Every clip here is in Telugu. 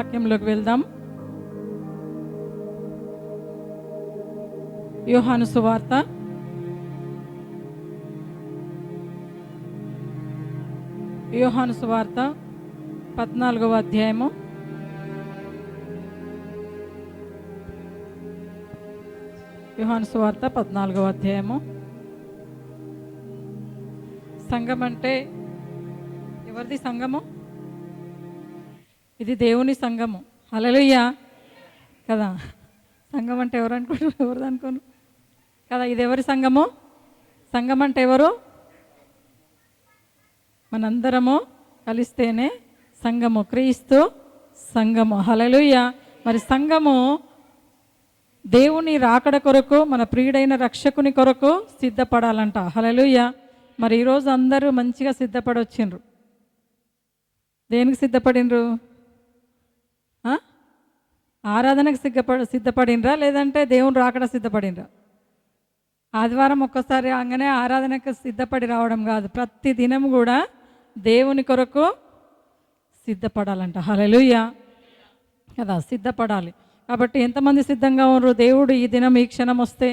వాక్యంలోకి వెళ్దాం. యోహాను సువార్త 14వ అధ్యాయము. యోహాను సువార్త 14వ అధ్యాయము. సంఘం అంటే ఎవరిది సంఘము? ఇది దేవుని సంఘము. హల్లెలూయా కదా. సంఘం అంటే ఎవరు అనుకుంటారు? ఎవరిది అనుకోను కదా. ఇది ఎవరి సంఘము? సంఘం అంటే ఎవరు? మనందరము కలిస్తేనే సంఘము, క్రీస్తు సంఘము. హల్లెలూయా. మరి సంఘము దేవుని రాకడ కొరకు, మన ప్రియుడైన రక్షకుని కొరకు సిద్ధపడాలంట. హల్లెలూయా. మరి ఈరోజు అందరూ మంచిగా సిద్ధపడి వచ్చిండ్రు. దేనికి సిద్ధపడినరు? ఆరాధనకు సిద్ధపడినరా, లేదంటే దేవుని రాకడ సిద్ధపడినరా? ఆదివారం ఒక్కసారి అంగనే ఆరాధనకు సిద్ధపడి రావడం కాదు, ప్రతి దినం కూడా దేవుని కొరకు సిద్ధపడాలంట. హల్లెలూయా కదా, సిద్ధపడాలి. కాబట్టి ఎంతమంది సిద్ధంగా ఉన్నారు? దేవుడు ఈ దినం ఈ క్షణం వస్తే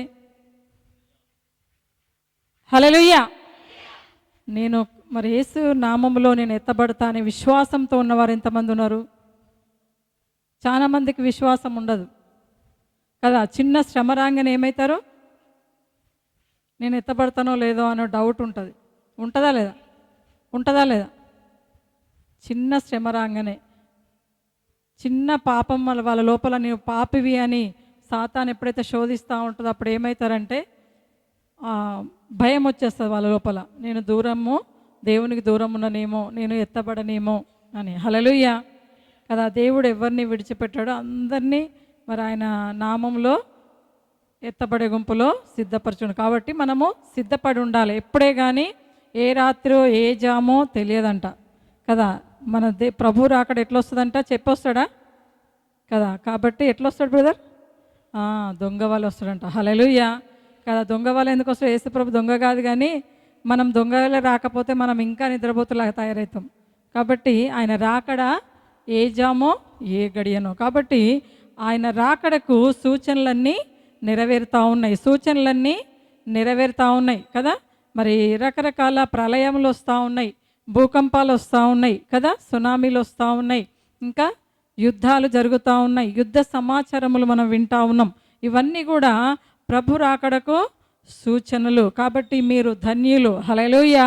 హల్లెలూయా నేను మరి యేసు నామములో నేను ఎత్తబడతా అనే విశ్వాసంతో ఉన్నవారు ఎంతమంది ఉన్నారు? చాలా మందికి విశ్వాసం ఉండదు కదా. చిన్న శ్రమ రాగానే ఏమవుతారు? నేను ఎత్తబడతానో లేదో అనే డౌట్ ఉంటుంది. ఉంటుందా లేదా? ఉంటుందా లేదా? చిన్న శ్రమ రాగానే, చిన్న పాపం వాళ్ళ లోపల నీవు పాపివి అని సాతాను ఎప్పుడైతే శోధిస్తూ ఉంటుందో అప్పుడు ఏమవుతారంటే భయం వచ్చేస్తుంది వాళ్ళ లోపల. నేను దేవునికి దూరం ఉన్ననేమో, నేను ఎత్తబడనేమో అని. హల్లెలూయా కదా. దేవుడు ఎవరిని విడిచిపెట్టాడో అందరినీ మరి ఆయన నామంలో ఎత్తబడే గుంపులో సిద్ధపరచును. కాబట్టి మనము సిద్ధపడి ఉండాలి. ఎప్పుడే కానీ ఏ రాత్రో ఏ జామో తెలియదంట కదా. మన ప్రభు రాకడ ఎట్లొస్తుందంట చెప్పొస్తాడా కదా. కాబట్టి ఎట్లొస్తాడు బ్రదర్? దొంగ వాళ్ళు వస్తాడంట. హల్లెలూయా కదా. దొంగ వాళ్ళు ఎందుకు వస్తాడు? యేసు ప్రభు దొంగ కాదు, కానీ మనం దొంగలే రాకపోతే మనం ఇంకా నిద్రపోతులాగా తయారవుతాం. కాబట్టి ఆయన రాకడ ఏ జామో ఏ గడియనో. కాబట్టి ఆయన రాకడకు సూచనలన్నీ నెరవేరుతూ ఉన్నాయి కదా. మరి రకరకాల ప్రళయములు వస్తూ ఉన్నాయి, భూకంపాలు వస్తూ ఉన్నాయి కదా, సునామీలు వస్తూ ఉన్నాయి, ఇంకా యుద్ధాలు జరుగుతూ ఉన్నాయి, యుద్ధ సమాచారములు మనం వింటూ ఉన్నాం. ఇవన్నీ కూడా ప్రభు రాకడకు సూచనలు. కాబట్టి మీరు ధన్యులు. హల్లెలూయా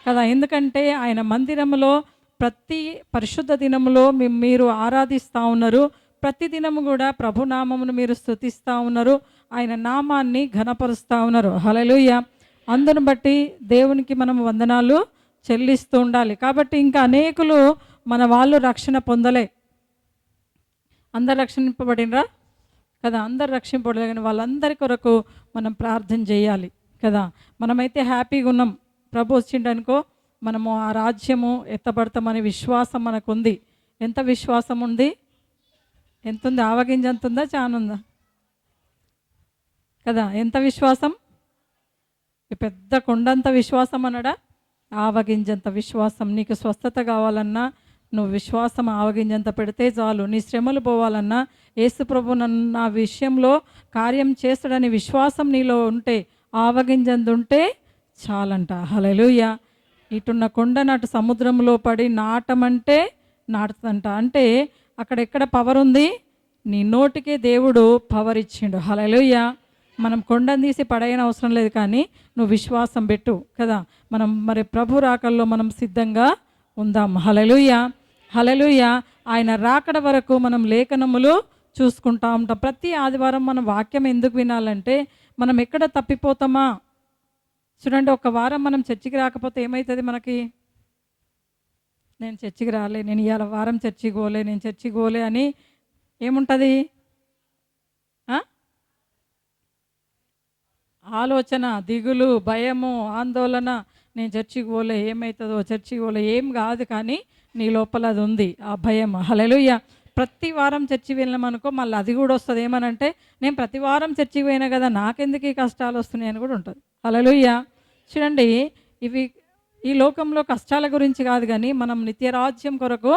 కదా. ఎందుకంటే ఆయన మందిరములో ప్రతి పరిశుద్ధ దినములో మీరు ఆరాధిస్తూ ఉన్నారు. ప్రతి దినము కూడా ప్రభునామమును మీరు స్తుతిస్తూ ఉన్నారు, ఆయన నామాన్ని ఘనపరుస్తూ ఉన్నారు. హల్లెలూయా. అందును బట్టి దేవునికి మనం వందనాలు చెల్లిస్తూ ఉండాలి. కాబట్టి ఇంకా అనేకులు మన వాళ్ళు రక్షణ పొందలే. అందరు రక్షింపబడినరా కదా? అందరు రక్షింపబడలే, కానీ వాళ్ళందరి కొరకు మనం ప్రార్థన చేయాలి కదా. మనమైతే హ్యాపీగా ఉన్నాం. ప్రభు వచ్చిండనుకో మనము ఆ రాజ్యము ఎత్తబడతామనే విశ్వాసం మనకు ఉంది. ఎంత విశ్వాసం ఉంది? ఎంత ఉంది? ఆవగింజ ఎంత ఉందా? చాలా ఉందా కదా. ఎంత విశ్వాసం? పెద్ద కొండంత విశ్వాసం అన్నాడా? ఆవగింజంత విశ్వాసం. నీకు స్వస్థత కావాలన్నా నువ్వు విశ్వాసం ఆవగింజంత పెడితే చాలు. నీ శ్రమలు పోవాలన్నా యేసు ప్రభు నన్ను నా విషయంలో కార్యం చేస్తాడని విశ్వాసం నీలో ఉంటే, ఆవగింజంత ఉంటే చాలంట. హల్లెలూయా. ఇటున్న కొండను అటు సముద్రంలో పడి నాటమంటే నాటుతంట. అంటే అక్కడెక్కడ పవర్ ఉంది? నీ నోటికే దేవుడు పవర్ ఇచ్చిండు. హల్లెలూయా. మనం కొండను తీసి పడైన అవసరం లేదు, కానీ నువ్వు విశ్వాసం పెట్టు కదా. మనం మరి ప్రభు రాకల్లో మనం సిద్ధంగా ఉందాం. హల్లెలూయా హల్లెలూయా. ఆయన రాకడ వరకు మనం లేఖనములు చూసుకుంటా ఉంటాం. ప్రతి ఆదివారం మనం వాక్యం ఎందుకు వినాలంటే మనం ఎక్కడ తప్పిపోతామా చూడండి. ఒక వారం మనం చర్చికి రాకపోతే ఏమవుతుంది మనకి? నేను చర్చికి రాలే, నేను ఇవాళ వారం చర్చికి పోలే అని ఏముంటుంది? ఆలోచన, దిగులు, భయము, ఆందోళన. నేను చర్చికి పోలే, ఏమవుతుందో, చర్చికి పోలే. ఏం కాదు, కానీ నీ లోపల అది ఉంది, ఆ భయం. హల్లెలూయా. ప్రతి వారం చర్చి వెళ్ళామనుకో మళ్ళీ అది కూడా వస్తుంది. ఏమనంటే నేను ప్రతి వారం చర్చికి పోయినా కదా, నాకెందుకు ఈ కష్టాలు వస్తున్నాయి అని కూడా ఉంటుంది. హల్లెలూయా. చూడండి, ఇవి ఈ లోకంలో కష్టాల గురించి కాదు, కానీ మనం నిత్యరాజ్యం కొరకు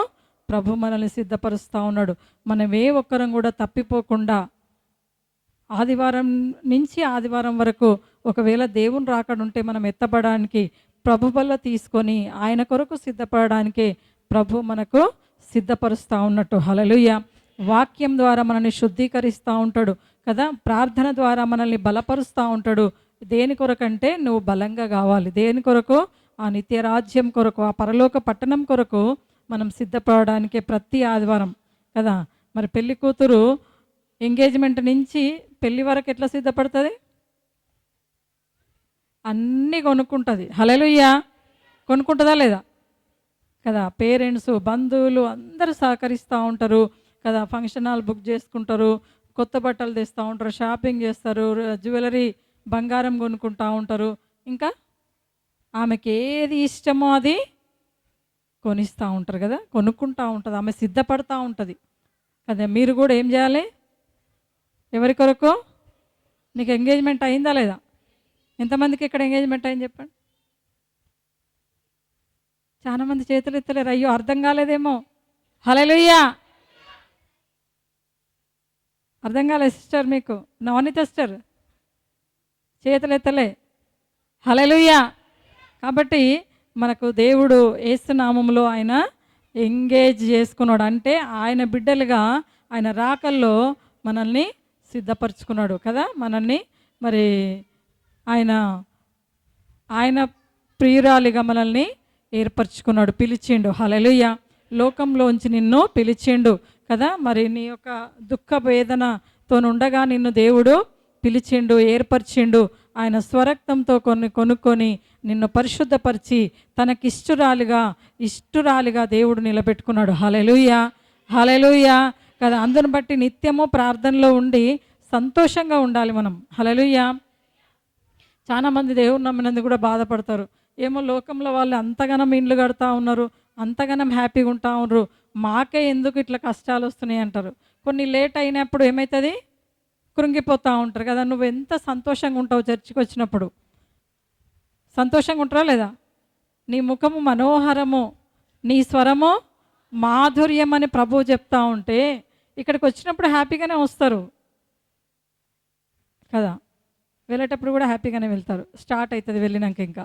ప్రభు మనల్ని సిద్ధపరుస్తూ ఉన్నాడు. మనం ఏ ఒక్కరం కూడా తప్పిపోకుండా ఆదివారం నుంచి ఆదివారం వరకు ఒకవేళ దేవుని రాకడుంటే మనం ఎత్తపడడానికి ప్రభు వల్ల తీసుకొని ఆయన కొరకు సిద్ధపడడానికి ప్రభు మనకు సిద్ధపరుస్తూ ఉన్నట్టు. హల్లెలూయా. వాక్యం ద్వారా మనల్ని శుద్ధీకరిస్తూ ఉంటాడు కదా. ప్రార్థన ద్వారా మనల్ని బలపరుస్తూ ఉంటాడు. దేని కొరకంటే నువ్వు బలంగా కావాలి. దేని కొరకు? ఆ నిత్య రాజ్యం కొరకు, ఆ పరలోక పట్టణం కొరకు మనం సిద్ధపడడానికే ప్రతి ఆదివారం కదా. మరి పెళ్లి కూతురు ఎంగేజ్మెంట్ నుంచి పెళ్లి వరకు ఎట్లా సిద్ధపడుతుంది? అన్నీ కొనుక్కుంటుంది. హల్లెలూయా. కొనుక్కుంటుందా లేదా కదా. పేరెంట్స్, బంధువులు అందరూ సహకరిస్తూ ఉంటారు కదా. ఫంక్షన్ హాల్ బుక్ చేసుకుంటారు, కొత్త బట్టలు తెస్తూ ఉంటారు, షాపింగ్ చేస్తారు, జ్యువెలరీ బంగారం కొనుక్కుంటూ ఉంటారు. ఇంకా ఆమెకి ఏది ఇష్టమో అది కొనిస్తూ ఉంటారు కదా, కొనుక్కుంటూ ఉంటుంది. ఆమె సిద్ధపడుతూ ఉంటుంది కదా. మీరు కూడా ఏం చేయాలి? ఎవరి కొరకు? నీకు ఎంగేజ్మెంట్ అయిందా లేదా? ఎంతమందికి ఇక్కడ ఎంగేజ్మెంట్ అయింది చెప్పండి. చాలామంది చేతులు ఎత్తలేరు. అయ్యో అర్థం కాలేదేమో. హల్లెలూయా. అర్థం కాలేదు సిస్టర్ మీకు? నవనీత సిస్టర్ చేతులు ఎత్తలే. హల్లెలూయా. కాబట్టి మనకు దేవుడు యేసు నామములో ఆయన ఎంగేజ్ చేసుకున్నాడు. అంటే ఆయన బిడ్డలుగా ఆయన రాకల్లో మనల్ని సిద్ధపరచుకున్నాడు కదా. మనల్ని మరి ఆయన ఆయన ప్రియురాలిగా మనల్ని ఏర్పరచుకున్నాడు, పిలిచిండు. హల్లెలూయా. లోకంలోంచి నిన్ను పిలిచిండు కదా. మరి నీ యొక్క దుఃఖ వేదనతో ఉండగా నిన్ను దేవుడు పిలిచిండు, ఏర్పరిచిండు. ఆయన స్వరక్తంతో కొనుక్కొని నిన్ను పరిశుద్ధపరిచి ఇష్టురాలిగా దేవుడు నిలబెట్టుకున్నాడు. హల్లెలూయా. హల్లెలూయా కదా. అందుని బట్టి నిత్యము ప్రార్థనలో ఉండి సంతోషంగా ఉండాలి మనం. హల్లెలూయా. చాలామంది దేవుడు నమ్మినందుకు కూడా బాధపడతారు. ఏమో లోకంలో వాళ్ళు అంతగానం ఇండ్లు కడతా ఉన్నారు, అంతగానం హ్యాపీగా ఉంటా ఉన్నారు, మాకే ఎందుకు ఇట్లా కష్టాలు వస్తున్నాయి అంటారు. కొన్ని లేట్ అయినప్పుడు ఏమవుతుంది? కృంగిపోతూ ఉంటారు కదా. నువ్వు ఎంత సంతోషంగా ఉంటావు చర్చికి వచ్చినప్పుడు? సంతోషంగా ఉంటారా లేదా? నీ ముఖము మనోహరము, నీ స్వరము మాధుర్యం అని ప్రభువు చెప్తా ఉంటే ఇక్కడికి వచ్చినప్పుడు హ్యాపీగానే వస్తారు కదా. వెళ్ళేటప్పుడు కూడా హ్యాపీగానే వెళ్తారు. స్టార్ట్ అవుతుంది వెళ్ళినాక ఇంకా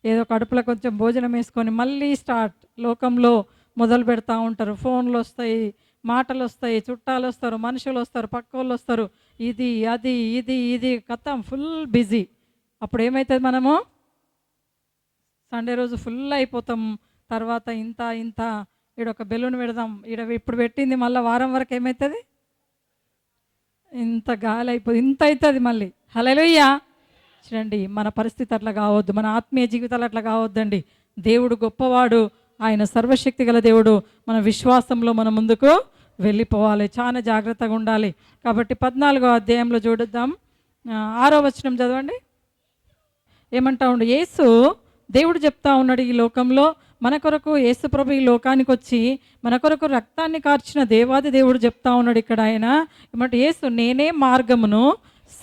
ఏదో కడుపులో కొంచెం భోజనం వేసుకొని మళ్ళీ స్టార్ట్ లోకంలో మొదలు పెడతా ఉంటారు. ఫోన్లు వస్తాయి, మాటలు వస్తాయి, చుట్టాలు వస్తారు, మనుషులు వస్తారు, పక్క వాళ్ళు వస్తారు, ఇది అది ఇది ఇది కథం ఫుల్ బిజీ. అప్పుడు ఏమవుతుంది? మనము సండే రోజు ఫుల్ అయిపోతాం. తర్వాత ఇంత ఈడ ఒక బెలూన్ పెడదాం, ఈడ ఇప్పుడు పెట్టింది మళ్ళీ వారం వరకు ఏమవుతుంది? ఇంత గాలి అయిపోతుంది, ఇంత అవుతుంది మళ్ళీ. హల్లెలూయా. చూడండి, మన పరిస్థితి అట్లా కావద్దు, మన ఆత్మీయ జీవితాలు అట్లా కావద్దండి. దేవుడు గొప్పవాడు, ఆయన సర్వశక్తి గల దేవుడు. మన విశ్వాసంలో మనం ముందుకు వెళ్ళిపోవాలి, చాలా జాగ్రత్తగా ఉండాలి. కాబట్టి 14వ అధ్యాయంలో చూద్దాం, 6వ వచనం చదవండి. ఏమంటా ఉండు? యేసు దేవుడు చెప్తా ఉన్నాడు, ఈ లోకంలో మన కొరకు యేసు ప్రభు ఈ లోకానికి వచ్చి మన కొరకు రక్తాన్ని కార్చిన దేవాది దేవుడు చెప్తా ఉన్నాడు ఇక్కడ. ఆయన ఏమంటే, యేసు నేనే మార్గమును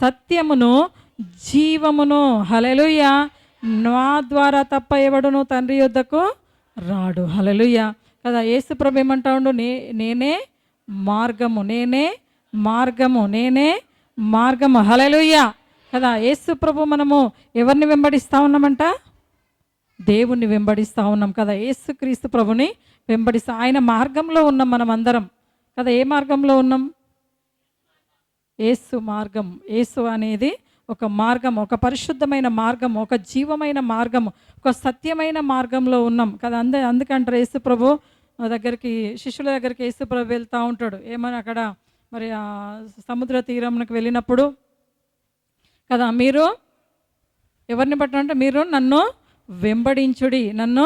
సత్యమును జీవమును. హల్లెలూయా. నా ద్వారా తప్ప ఎవడును తండ్రి యొద్దకు రాడు. హల్లెలూయా కదా. యేసు ప్రభు ఏమంటా ఉండు? నేనే మార్గము, నేనే మార్గము, నేనే మార్గము. హల్లెలూయా కదా. యేసు ప్రభు మనము ఎవరిని వెంబడిస్తూ ఉన్నామంట? దేవుణ్ణి వెంబడిస్తూ ఉన్నాం కదా. యేసుక్రీస్తు ప్రభుని వెంబడిస్తా, ఆయన మార్గంలో ఉన్నాం మనం అందరం కదా. ఏ మార్గంలో ఉన్నాం? యేసు మార్గం. యేసు అనేది ఒక మార్గం, ఒక పరిశుద్ధమైన మార్గం, ఒక జీవమైన మార్గం, ఒక సత్యమైన మార్గంలో ఉన్నాం కదా. అందుకంటారు యేసు ప్రభు దగ్గరికి, శిష్యుల దగ్గరికి యేసు ప్రభు వెళ్తూ ఉంటాడు. ఏమని అక్కడ మరి సముద్ర తీరంకి వెళ్ళినప్పుడు కదా, మీరు ఎవరిని పట్టారంటే, మీరు నన్ను వెంబడించుడి, నన్ను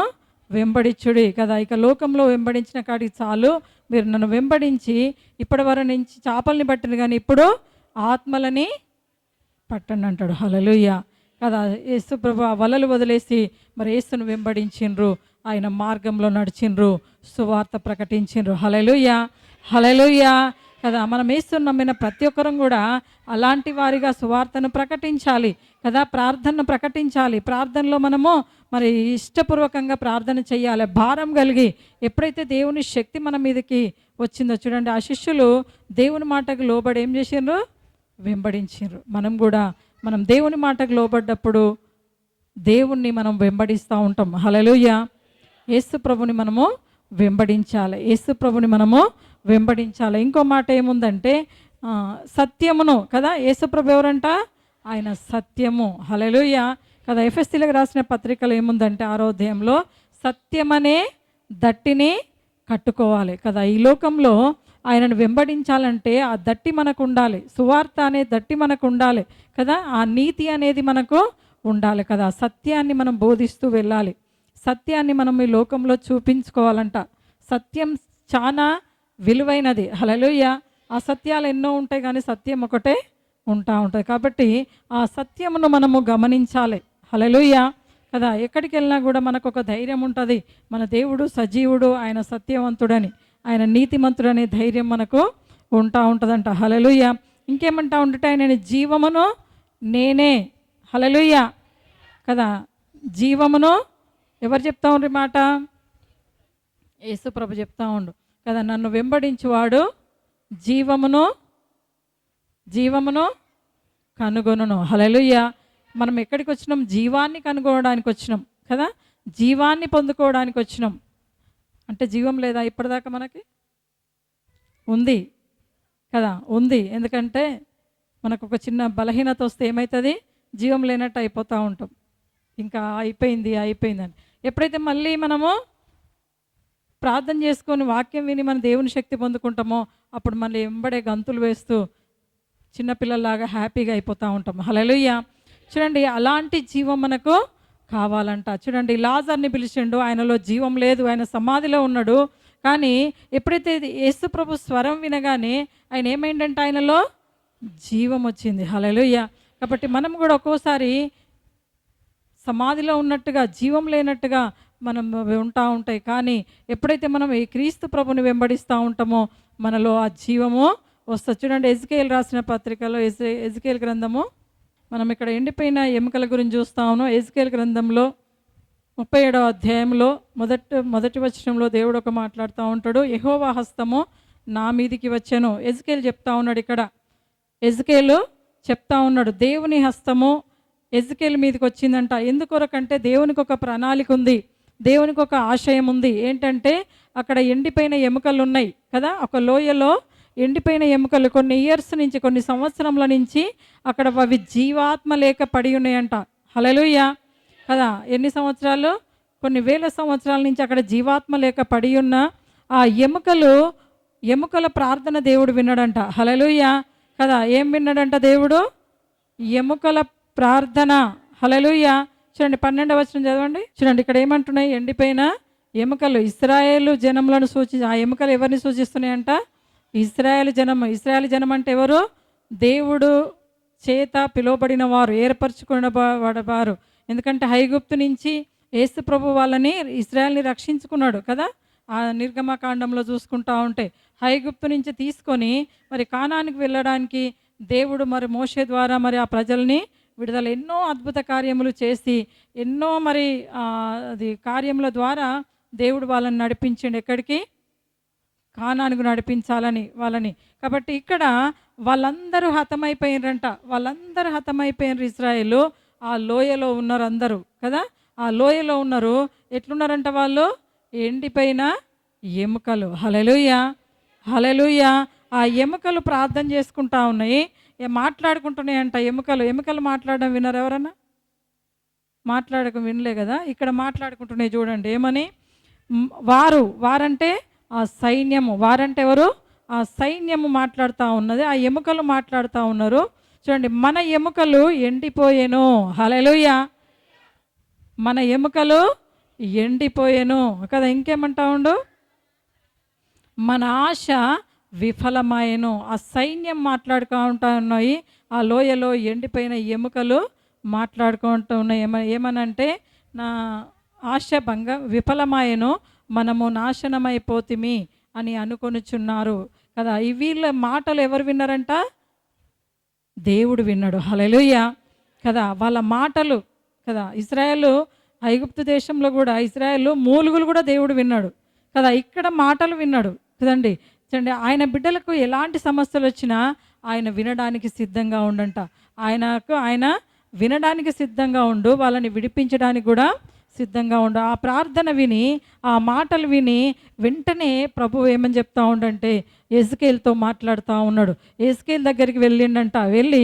వెంబడించుడి కదా. ఇక లోకంలో వెంబడించిన కాడికి చాలు, మీరు నన్ను వెంబడించి ఇప్పటి వరకు నుంచి చేపల్ని పట్టింది కానీ ఇప్పుడు ఆత్మలని పట్టండి అంటాడు. హల్లెలూయా కదా. యేసు ప్రభు ఆ వలలు వదిలేసి మరి యేసును వెంబడించిండ్రు, ఆయన మార్గంలో నడిచిండ్రు, సువార్త ప్రకటించిండ్రు. హల్లెలూయా. హల్లెలూయా కదా. మనం యేసుని నమ్మిన ప్రతి ఒక్కరం కూడా అలాంటి వారిగా సువార్తను ప్రకటించాలి కదా. ప్రార్థనను ప్రకటించాలి. ప్రార్థనలో మనము మరి ఇష్టపూర్వకంగా ప్రార్థన చేయాలి, భారం కలిగి. ఎప్పుడైతే దేవుని శక్తి మన మీదకి వచ్చిందో చూడండి, ఆ శిష్యులు దేవుని మాటకు లోబడి ఏం చేసిండ్రు? వెంబడించారు. మనం దేవుని మాటకు లోబడ్డప్పుడు దేవుణ్ణి మనం వెంబడిస్తూ ఉంటాం. హల్లెలూయా. యేసు ప్రభుని మనము వెంబడించాలి. యేసు ప్రభుని మనము వెంబడించాలి. ఇంకో మాట ఏముందంటే సత్యమును కదా. యేసు ప్రభు ఎవరంట? ఆయన సత్యము. హల్లెలూయా కదా. ఎఫెసీలకు రాసిన పత్రికలో ఏముందంటే 6వ అధ్యాయంలో సత్యమనే దట్టిని కట్టుకోవాలి కదా. ఈ లోకంలో ఆయనను వెంబడించాలంటే ఆ దట్టి మనకు ఉండాలి, సువార్త అనే దట్టి మనకు ఉండాలి కదా. ఆ నీతి అనేది మనకు ఉండాలి కదా. సత్యాన్ని మనం బోధిస్తూ వెళ్ళాలి. సత్యాన్ని మనం ఈ లోకంలో చూపించుకోవాలంట. సత్యం చాలా విలువైనది. హల్లెలూయా. ఆ సత్యాలు ఎన్నో ఉంటాయి కానీ సత్యం ఒకటే ఉంటుంది. కాబట్టి ఆ సత్యమును మనము గమనించాలి. హల్లెలూయా కదా. ఎక్కడికి వెళ్ళినా కూడా మనకు ఒక ధైర్యం ఉంటుంది, మన దేవుడు సజీవుడు, ఆయన సత్యవంతుడని, ఆయన నీతిమంతుడనే ధైర్యం మనకు ఉంటుందంట. హల్లెలూయా. ఇంకేమంటా ఉంటే ఆయన జీవమును నేనే. హల్లెలూయా కదా. జీవమును ఎవరు చెప్తా ఉండ్రి మాట? యేసు ప్రభు చెప్తా ఉండు కదా. నన్ను వెంబడించువాడు జీవమును కనుగొనును. హల్లెలూయా. మనం ఎక్కడికి వచ్చినాం? జీవాన్ని కనుగొనడానికి వచ్చినాం కదా. జీవాన్ని పొందుకోవడానికి వచ్చినాం. అంటే జీవం లేదా ఇప్పటిదాకా? మనకి ఉంది కదా, ఉంది. ఎందుకంటే మనకు ఒక చిన్న బలహీనత వస్తే ఏమవుతుంది? జీవం లేనట్టు అయిపోతూ ఉంటాం. ఇంకా అయిపోయిందని. ఎప్పుడైతే మళ్ళీ మనము ప్రార్థన చేసుకొని వాక్యం విని మన దేవుని శక్తి పొందుకుంటామో అప్పుడు మళ్ళీ ఎంబడే గంతులు వేస్తూ చిన్నపిల్లల్లాగా హ్యాపీగా అయిపోతూ ఉంటాం. హల్లెలూయా. చూడండి, అలాంటి జీవం మనకు కావాలంట. చూడండి, లాజర్ని పిలిచిండు, ఆయనలో జీవం లేదు, ఆయన సమాధిలో ఉన్నాడు. కానీ ఎప్పుడైతే యేసు ప్రభు స్వరం వినగానే ఆయన ఏమైందంటే ఆయనలో జీవం వచ్చింది. హల్లెలూయా. కాబట్టి మనం కూడా ఒక్కోసారి సమాధిలో ఉన్నట్టుగా, జీవం లేనట్టుగా మనం ఉంటాయి. కానీ ఎప్పుడైతే మనం ఈ క్రీస్తు ప్రభుని వెంబడిస్తూ ఉంటామో మనలో ఆ జీవము వస్తుంది. చూడండి, ఎజ్కేల్ రాసిన పత్రికలో ఎజ్కేల్ గ్రంథము, మనం ఇక్కడ ఎండిపోయిన ఎముకల గురించి చూస్తా ఉన్నాం. ఎజ్కేల్ గ్రంథంలో 37వ అధ్యాయంలో మొదటి వచనంలో దేవుడు ఒక మాట్లాడుతూ ఉంటాడు. యెహోవా హస్తము నా మీదికి వచ్చెను. ఎజ్కేల్ చెప్తా ఉన్నాడు. ఇక్కడ ఎజ్కేలు చెప్తా ఉన్నాడు, దేవుని హస్తము ఎజ్కేల్ మీదకి వచ్చిందంట. ఎందుకొరకంటే దేవునికి ఒక ప్రణాళిక ఉంది, దేవునికి ఒక ఆశయం ఉంది. ఏంటంటే అక్కడ ఎండిపోయిన ఎముకలు ఉన్నాయి కదా. ఒక లోయలో ఎండిపోయిన ఎముకలు కొన్ని ఇయర్స్ నుంచి, కొన్ని సంవత్సరముల నుంచి అక్కడ అవి జీవాత్మ లేక పడి ఉన్నాయంట. హల్లెలూయా కదా. ఎన్ని సంవత్సరాలు? కొన్ని వేల సంవత్సరాల నుంచి అక్కడ జీవాత్మ లేక పడి ఉన్న ఆ ఎముకల ప్రార్థన దేవుడు విన్నాడంట. హల్లెలూయా కదా. ఏం విన్నాడంట దేవుడు? ఎముకల ప్రార్థన. హల్లెలూయా. చూడండి, 12వ వచనం చదవండి. చూడండి, ఇక్కడ ఏమంటున్నాయి? ఎండిపోయిన ఎముకలు ఇశ్రాయేలు జనములను ఆ ఎముకలు ఎవరిని సూచిస్తున్నాయంట? ఇశ్రాయేలు జనం. ఇశ్రాయేలు జనం అంటే ఎవరు? దేవుడు చేత పిలువబడిన వారు, ఏర్పరచుకున్న వారు. ఎందుకంటే ఐగుప్తు నుంచి యేసు ప్రభు వాళ్ళని, ఇశ్రాయేల్ని రక్షించుకున్నాడు కదా. ఆ నిర్గమకాండంలో చూసుకుంటా ఉంటే ఐగుప్తు నుంచి తీసుకొని మరి కానానికి వెళ్ళడానికి దేవుడు మరి మోషే ద్వారా మరి ఆ ప్రజల్ని విడుదల, ఎన్నో అద్భుత కార్యములు చేసి, ఎన్నో మరి అది కార్యముల ద్వారా దేవుడు వాళ్ళని నడిపించండి. ఎక్కడికి? కానానికి నడిపించాలని వాళ్ళని. కాబట్టి ఇక్కడ వాళ్ళందరూ హతమైపోయినరంట. వాళ్ళందరూ హతమైపోయినారు ఇశ్రాయేలు. ఆ లోయలో ఉన్నారు అందరూ కదా. ఆ లోయలో ఉన్నారు. ఎట్లున్నారంట వాళ్ళు? ఎండిపోయిన ఎముకలు. హల్లెలూయా. హల్లెలూయా. ఆ ఎముకలు ప్రార్థన చేసుకుంటా ఉన్నాయి, మాట్లాడుకుంటున్నాయంట. ఎముకలు మాట్లాడడం విన్నారు ఎవరన్నా? వినలే కదా. ఇక్కడ మాట్లాడుకుంటున్నాయి చూడండి. ఏమని? వారంటే ఆ సైన్యము. వారంటే ఎవరు? ఆ సైన్యము మాట్లాడుతూ ఉన్నది. ఆ ఎముకలు మాట్లాడుతూ ఉన్నారు. చూడండి, మన ఎముకలు ఎండిపోయేను. హల్లెలూయా. మన ఎముకలు ఎండిపోయేను కదా. ఇంకేమంటా ఉండు? మన ఆశ విఫలమాయను. ఆ సైన్యం మాట్లాడుకుంటూ ఉన్నాయి. ఆ లోయలో ఎండిపోయిన ఎముకలు మాట్లాడుకుంటూ ఉన్నాయి. ఏమనంటే నా ఆశ విఫలమాయను, మనము నాశనమైపోతిమి అని అనుకొనుచున్నారు కదా. ఈ వీళ్ళ మాటలు ఎవరు విన్నారంట? దేవుడు విన్నాడు. హల్లెలూయా. కదా, వాళ్ళ మాటలు కదా. ఇశ్రాయేలు ఐగుప్తు దేశంలో కూడా ఇశ్రాయేలు మూలుగులు కూడా దేవుడు విన్నాడు కదా. ఇక్కడ మాటలు విన్నాడు కదండి. చూడండి, ఆయన బిడ్డలకు ఎలాంటి సమస్యలు వచ్చినా ఆయన వినడానికి సిద్ధంగా ఉండంట. ఆయన వినడానికి సిద్ధంగా ఉండు, వాళ్ళని విడిపించడానికి కూడా సిద్ధంగా ఉండు. ఆ ప్రార్థన విని, ఆ మాటలు విని వెంటనే ప్రభువు ఏమని చెప్తా ఉండంటే ఎజ్కేల్తో మాట్లాడుతూ ఉన్నాడు. ఎజ్కేల్ దగ్గరికి వెళ్ళిండంట. వెళ్ళి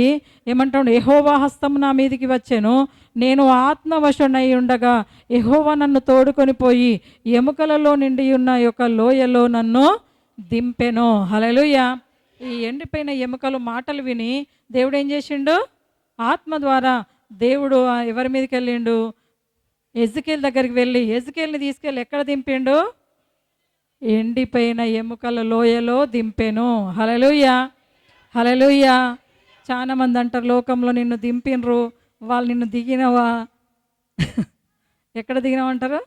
ఏమంటాడు, యెహోవా హస్తం నా మీదికి వచ్చాను, నేను ఆత్మవశుడై ఉండగా యెహోవా నన్ను తోడుకొని పోయి ఎముకలలో నిండి ఉన్న యొక్క లోయలో నన్ను దింపెను. హల్లెలూయా. ఈ ఎండిపోయిన ఎముకలు మాటలు విని దేవుడు ఏం చేసిండు? ఆత్మ ద్వారా దేవుడు ఎవరి మీదకి వెళ్ళిండు? ఎజ్కేల్ దగ్గరికి వెళ్ళి ఎజ్కేల్ని తీసుకెళ్ళి ఎక్కడ దింపిండు? ఎండిపోయిన ఎముకల లోయలో దింపెను. హల్లెలూయా, హల్లెలూయా. చాలా మంది అంటారు, లోకంలో నిన్ను దింపినరు, వాళ్ళు నిన్ను దిగినవా? ఎక్కడ దిగినామంటారు?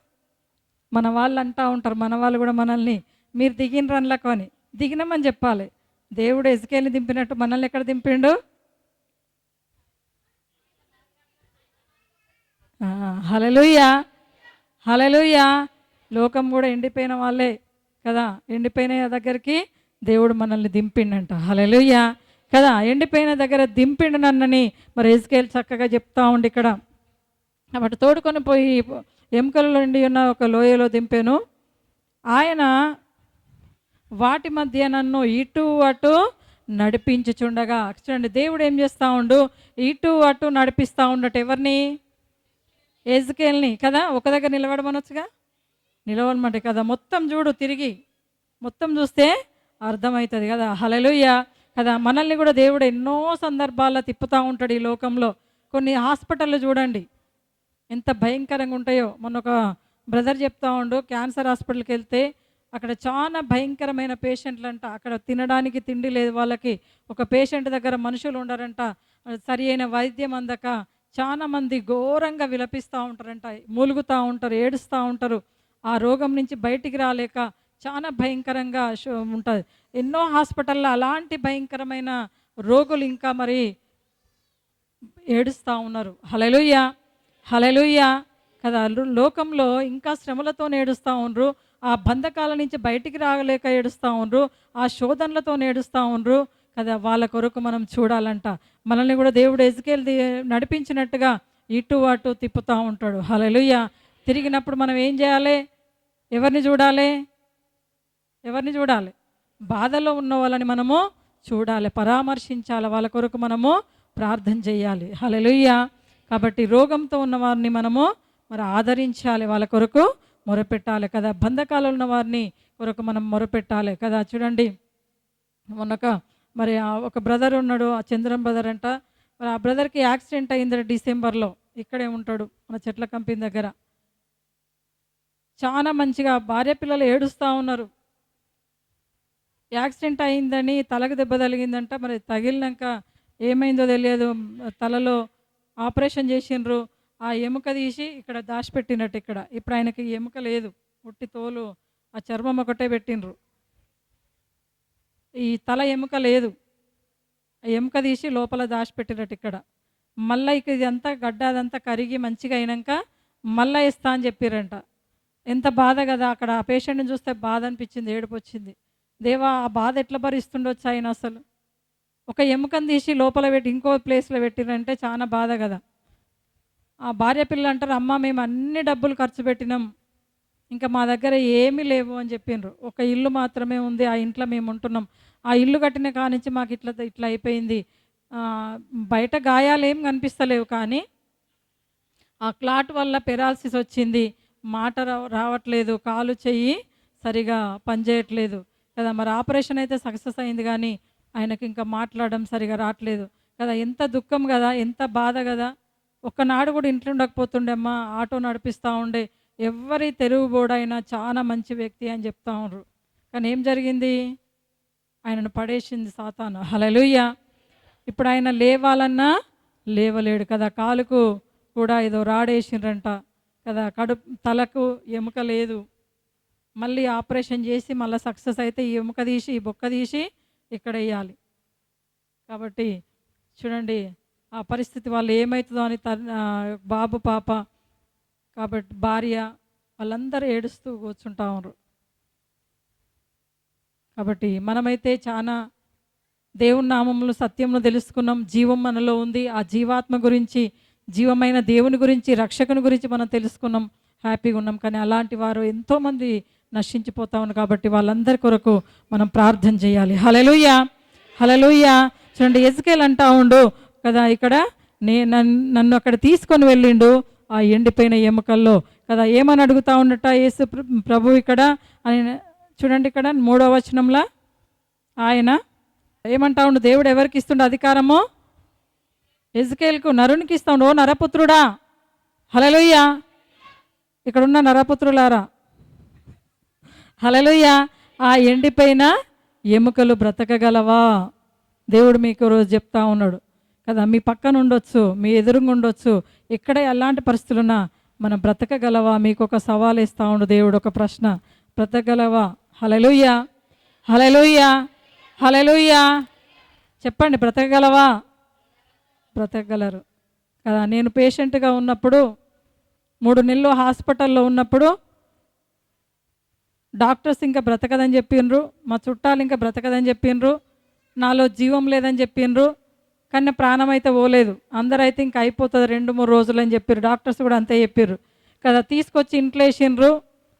మన వాళ్ళు అంటూ ఉంటారు, మన వాళ్ళు కూడా మనల్ని మీరు దిగినరు అనలకు అని. దిగినామని చెప్పాలి. దేవుడు ఎజ్కేల్ని దింపినట్టు మనల్ని ఎక్కడ దింపిండు? హల్లెలూయా, హల్లెలూయా. లోకం కూడా ఎండిపోయిన వాళ్ళే కదా. ఎండిపోయిన దగ్గరికి దేవుడు మనల్ని దింపిండంట. హల్లెలూయా కదా. ఎండిపోయిన దగ్గర దింపిండు నన్నని మరి ఎజ్కేల్ చక్కగా చెప్తా ఉండి ఇక్కడ. కాబట్టి తోడుకొని పోయి ఎముకలలో నిండి ఉన్న ఒక లోయలో దింపాను. ఆయన వాటి మధ్య నన్ను ఇటు అటు నడిపించుచుండగా. చూడండి, దేవుడు ఏం చేస్తూ ఉండు? ఇటు అటు నడిపిస్తూ ఉండట. ఎవరిని? ఎజ్కేల్ని కదా. ఒక దగ్గర నిలబడమనొచ్చుగా, నిలవడమంటే కదా. మొత్తం చూడు, తిరిగి మొత్తం చూస్తే అర్థమవుతుంది కదా. హల్లెలూయా కదా. మనల్ని కూడా దేవుడు ఎన్నో సందర్భాల్లో తిప్పుతూ ఉంటాడు ఈ లోకంలో. కొన్ని హాస్పిటళ్ళు చూడండి ఎంత భయంకరంగా ఉంటాయో. మొన్న ఒక బ్రదర్ చెప్తా ఉండు, క్యాన్సర్ హాస్పిటల్కి వెళ్తే అక్కడ చాలా భయంకరమైన పేషెంట్లు అంట. అక్కడ తినడానికి తిండి లేదు వాళ్ళకి. ఒక పేషెంట్ దగ్గర మనుషులు ఉండరంట. సరి అయిన వైద్యం అందక చాలా మంది ఘోరంగా విలపిస్తూ ఉంటారంట, మూలుగుతూ ఉంటారు, ఏడుస్తూ ఉంటారు. ఆ రోగం నుంచి బయటికి రాలేక చాలా భయంకరంగా ఉంటుంది. ఎన్నో హాస్పిటల్లో అలాంటి భయంకరమైన రోగులు ఇంకా మరి ఏడుస్తూ ఉన్నారు. హల్లెలూయా, హల్లెలూయా కదా. లోకంలో ఇంకా శ్రమలతో ఏడుస్తూ ఉండ్రు, ఆ బంధకాల నుంచి బయటికి రాగలేక ఏడుస్తూ ఉండ్రు, ఆ శోధనలతో ఏడుస్తూ ఉండ్రు కదా. వాళ్ళ కొరకు మనం చూడాలంట. మనల్ని కూడా దేవుడు ఎజ్కేల్ నడిపించినట్టుగా ఇటు అటు తిప్పుతూ ఉంటాడు. హల్లెలూయా. తిరిగినప్పుడు మనం ఏం చేయాలి? ఎవరిని చూడాలి? ఎవరిని చూడాలి? బాధలో ఉన్న వాళ్ళని మనము చూడాలి, పరామర్శించాలి, వాళ్ళ కొరకు మనము ప్రార్థన చేయాలి. హల్లెలూయా. కాబట్టి రోగంతో ఉన్న వారిని మనము మరి ఆదరించాలి, వాళ్ళ కొరకు మొరపెట్టాలి కదా. బంధకాలలో ఉన్న వారిని కొరకు మనం మొరపెట్టాలి కదా. చూడండి, మొన్నొక మరి ఒక బ్రదర్ ఉన్నాడు, ఆ చంద్రం బ్రదర్ అంట. మరి ఆ బ్రదర్కి యాక్సిడెంట్ అయింది డిసెంబర్లో. ఇక్కడే ఉంటాడు మన చెట్ల కంపెనీ దగ్గర. చాలా మంచిగా భార్య పిల్లలు ఏడుస్తూ ఉన్నారు. యాక్సిడెంట్ అయిందని తలకు దెబ్బ తగిలిందంట. మరి తగిలినాక ఏమైందో తెలియదు, తలలో ఆపరేషన్ చేసిండ్రు. ఆ ఎముక తీసి ఇక్కడ దాచిపెట్టినట్టు ఇక్కడ. ఇప్పుడు ఆయనకి ఎముక లేదు, ఉట్టి తోలు, ఆ చర్మం ఒకటే పెట్టిండ్రు. ఈ తల ఎముక లేదు, ఆ ఎముక తీసి లోపల దాచిపెట్టినట్టు ఇక్కడ. మళ్ళీ ఇక ఇదంతా గడ్డ అదంతా కరిగి మంచిగా అయినాక మళ్ళీ ఇస్తా అని చెప్పారంట. ఎంత బాధ కదా. అక్కడ ఆ పేషెంట్ని చూస్తే బాధ అనిపించింది, ఏడుపు వచ్చింది. దేవా, ఆ బాధ ఎట్లా భరిస్తుండొచ్చు ఆయన అసలు. ఒక ఎముకను తీసి లోపల పెట్టి ఇంకో ప్లేస్లో పెట్టిరంటే చాలా బాధ కదా. ఆ భార్య పిల్లలు అంటారు, అమ్మ మేము అన్ని డబ్బులు ఖర్చు పెట్టినాం, ఇంకా మా దగ్గర ఏమీ లేవు అని చెప్పిండ్రు. ఒక ఇల్లు మాత్రమే ఉంది, ఆ ఇంట్లో మేము ఉంటున్నాం. ఆ ఇల్లు కట్టిన కానించి మాకు ఇట్లా ఇట్లా అయిపోయింది. బయట గాయాలు ఏం కనిపిస్తలేవు, కానీ ఆ క్లాట్ వల్ల పెరాలసిస్ వచ్చింది, మాట రావట్లేదు, కాలు చెయ్యి సరిగా పనిచేయట్లేదు కదా. మరి ఆపరేషన్ అయితే సక్సెస్ అయింది, కానీ ఆయనకి ఇంకా మాట్లాడడం సరిగా రావట్లేదు కదా. ఎంత దుఃఖం కదా, ఎంత బాధ కదా. ఒక్కనాడు కూడా ఇంట్లో ఉండకపోతుండే అమ్మ, ఆటో నడిపిస్తూ ఉండే, ఎవరి తెరుగుబోడైనా చాలా మంచి వ్యక్తి అని చెప్తా ఉన్నారు. కానీ ఏం జరిగింది? ఆయనను పడేసింది సాతాను. హల్లెలూయా. ఇప్పుడు ఆయన లేవాలన్నా లేవలేడు కదా. కాలుకు కూడా ఏదో రాడేసిండ్రంట కదా. తలకు ఎముక లేదు. మళ్ళీ ఆపరేషన్ చేసి మళ్ళీ సక్సెస్ అయితే ఈ ఎముక తీసి ఈ బొక్క తీసి ఇక్కడ వేయాలి. కాబట్టి చూడండి ఆ పరిస్థితి వాళ్ళు ఏమవుతుందో అని బాబు పాప కాబట్టి భార్య వాళ్ళందరూ ఏడుస్తూ కూర్చుంటా ఉన్నారు. కాబట్టి మనమైతే చాలా దేవుని నామములు సత్యమును తెలుసుకున్నాం. జీవం మనలో ఉంది. ఆ జీవాత్మ గురించి, జీవమైన దేవుని గురించి, రక్షకుని గురించి మనం తెలుసుకున్నాం, హ్యాపీగా ఉన్నాం. కానీ అలాంటి వారు ఎంతోమంది నశించిపోతా ఉన్నారు. కాబట్టి వాళ్ళందరి కొరకు మనం ప్రార్థన చేయాలి. హల్లెలూయా, హల్లెలూయా. చూడండి యెజ్కేల్ అంటా ఉండు కదా, ఇక్కడ నన్ను అక్కడ తీసుకొని వెళ్ళిండు ఆ ఎండిపోయిన ఎముకల్లో కదా. ఏమని అడుగుతా ఉన్నట్ట యేసు ప్రభు ఇక్కడ అని చూడండి. ఇక్కడ 3వ వచనంలో ఆయన ఏమంటా ఉండు, దేవుడు ఎవరికి ఇస్తుండే అధికారము? యెజ్కేలుకు, నరునికి ఇస్తా ఉండు. ఓ నరపుత్రుడా, హల్లెలూయా. ఇక్కడున్న నరపుత్రులారా, హల్లెలూయా. ఆ ఎండిపోయిన ఎముకలు బ్రతకగలవా? దేవుడు మీకు రోజు చెప్తా ఉన్నాడు కదా. మీ పక్కన ఉండొచ్చు, మీ ఎదురుగా ఉండొచ్చు, ఎక్కడ ఎలాంటి పరిస్థితులున్నా మనం బ్రతకగలవా? మీకు ఒక సవాల్ ఇస్తా ఉండు దేవుడు, ఒక ప్రశ్న, బ్రతకగలవా? హల్లెలూయా, హల్లెలూయా, హల్లెలూయా. చెప్పండి, బ్రతకగలవా? బ్రతకగలరు కదా. నేను పేషెంట్గా ఉన్నప్పుడు 3 నెలలు హాస్పిటల్లో ఉన్నప్పుడు డాక్టర్స్ ఇంకా బ్రతకదని చెప్పిండ్రు, మా చుట్టాలు ఇంకా బ్రతకదని చెప్పిండ్రు, నాలో జీవం లేదని చెప్పిండ్రు. కానీ ప్రాణం అయితే పోలేదు. అందరైతే ఇంకా అయిపోతుంది 2-3 రోజులు అని చెప్పారు. డాక్టర్స్ కూడా అంతే చెప్పారు కదా. తీసుకొచ్చి ఇంట్లో వేసిండ్రు,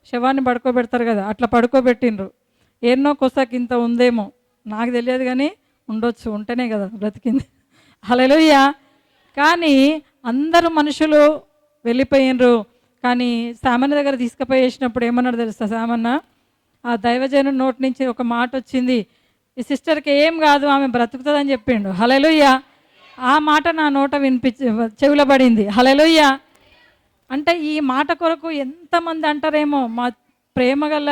శవాన్ని పడుకోబెడతారు కదా, అట్లా పడుకోబెట్టిండ్రు. ఎన్నో కొసకి ఇంత ఉందేమో నాకు తెలియదు, కానీ ఉండొచ్చు, ఉంటేనే కదా బ్రతికింది. హల్లెలూయా. కానీ అందరూ మనుషులు వెళ్ళిపోయినరు. కానీ సామాన్య దగ్గర తీసుకుపోయేసినప్పుడు ఏమన్నాడు తెలుసా? సామాన్య ఆ దైవజనుడి నోటి నుంచి ఒక మాట వచ్చింది, ఈ సిస్టర్కి ఏం కాదు, ఆమె బ్రతుకుతుందని చెప్పిండు. హల్లెలూయా. ఆ మాట నా నోట చెవిలో పడింది. హల్లెలూయా. అంటే ఈ మాట కొరకు ఎంతమంది అంటారేమో, మా ప్రేమగల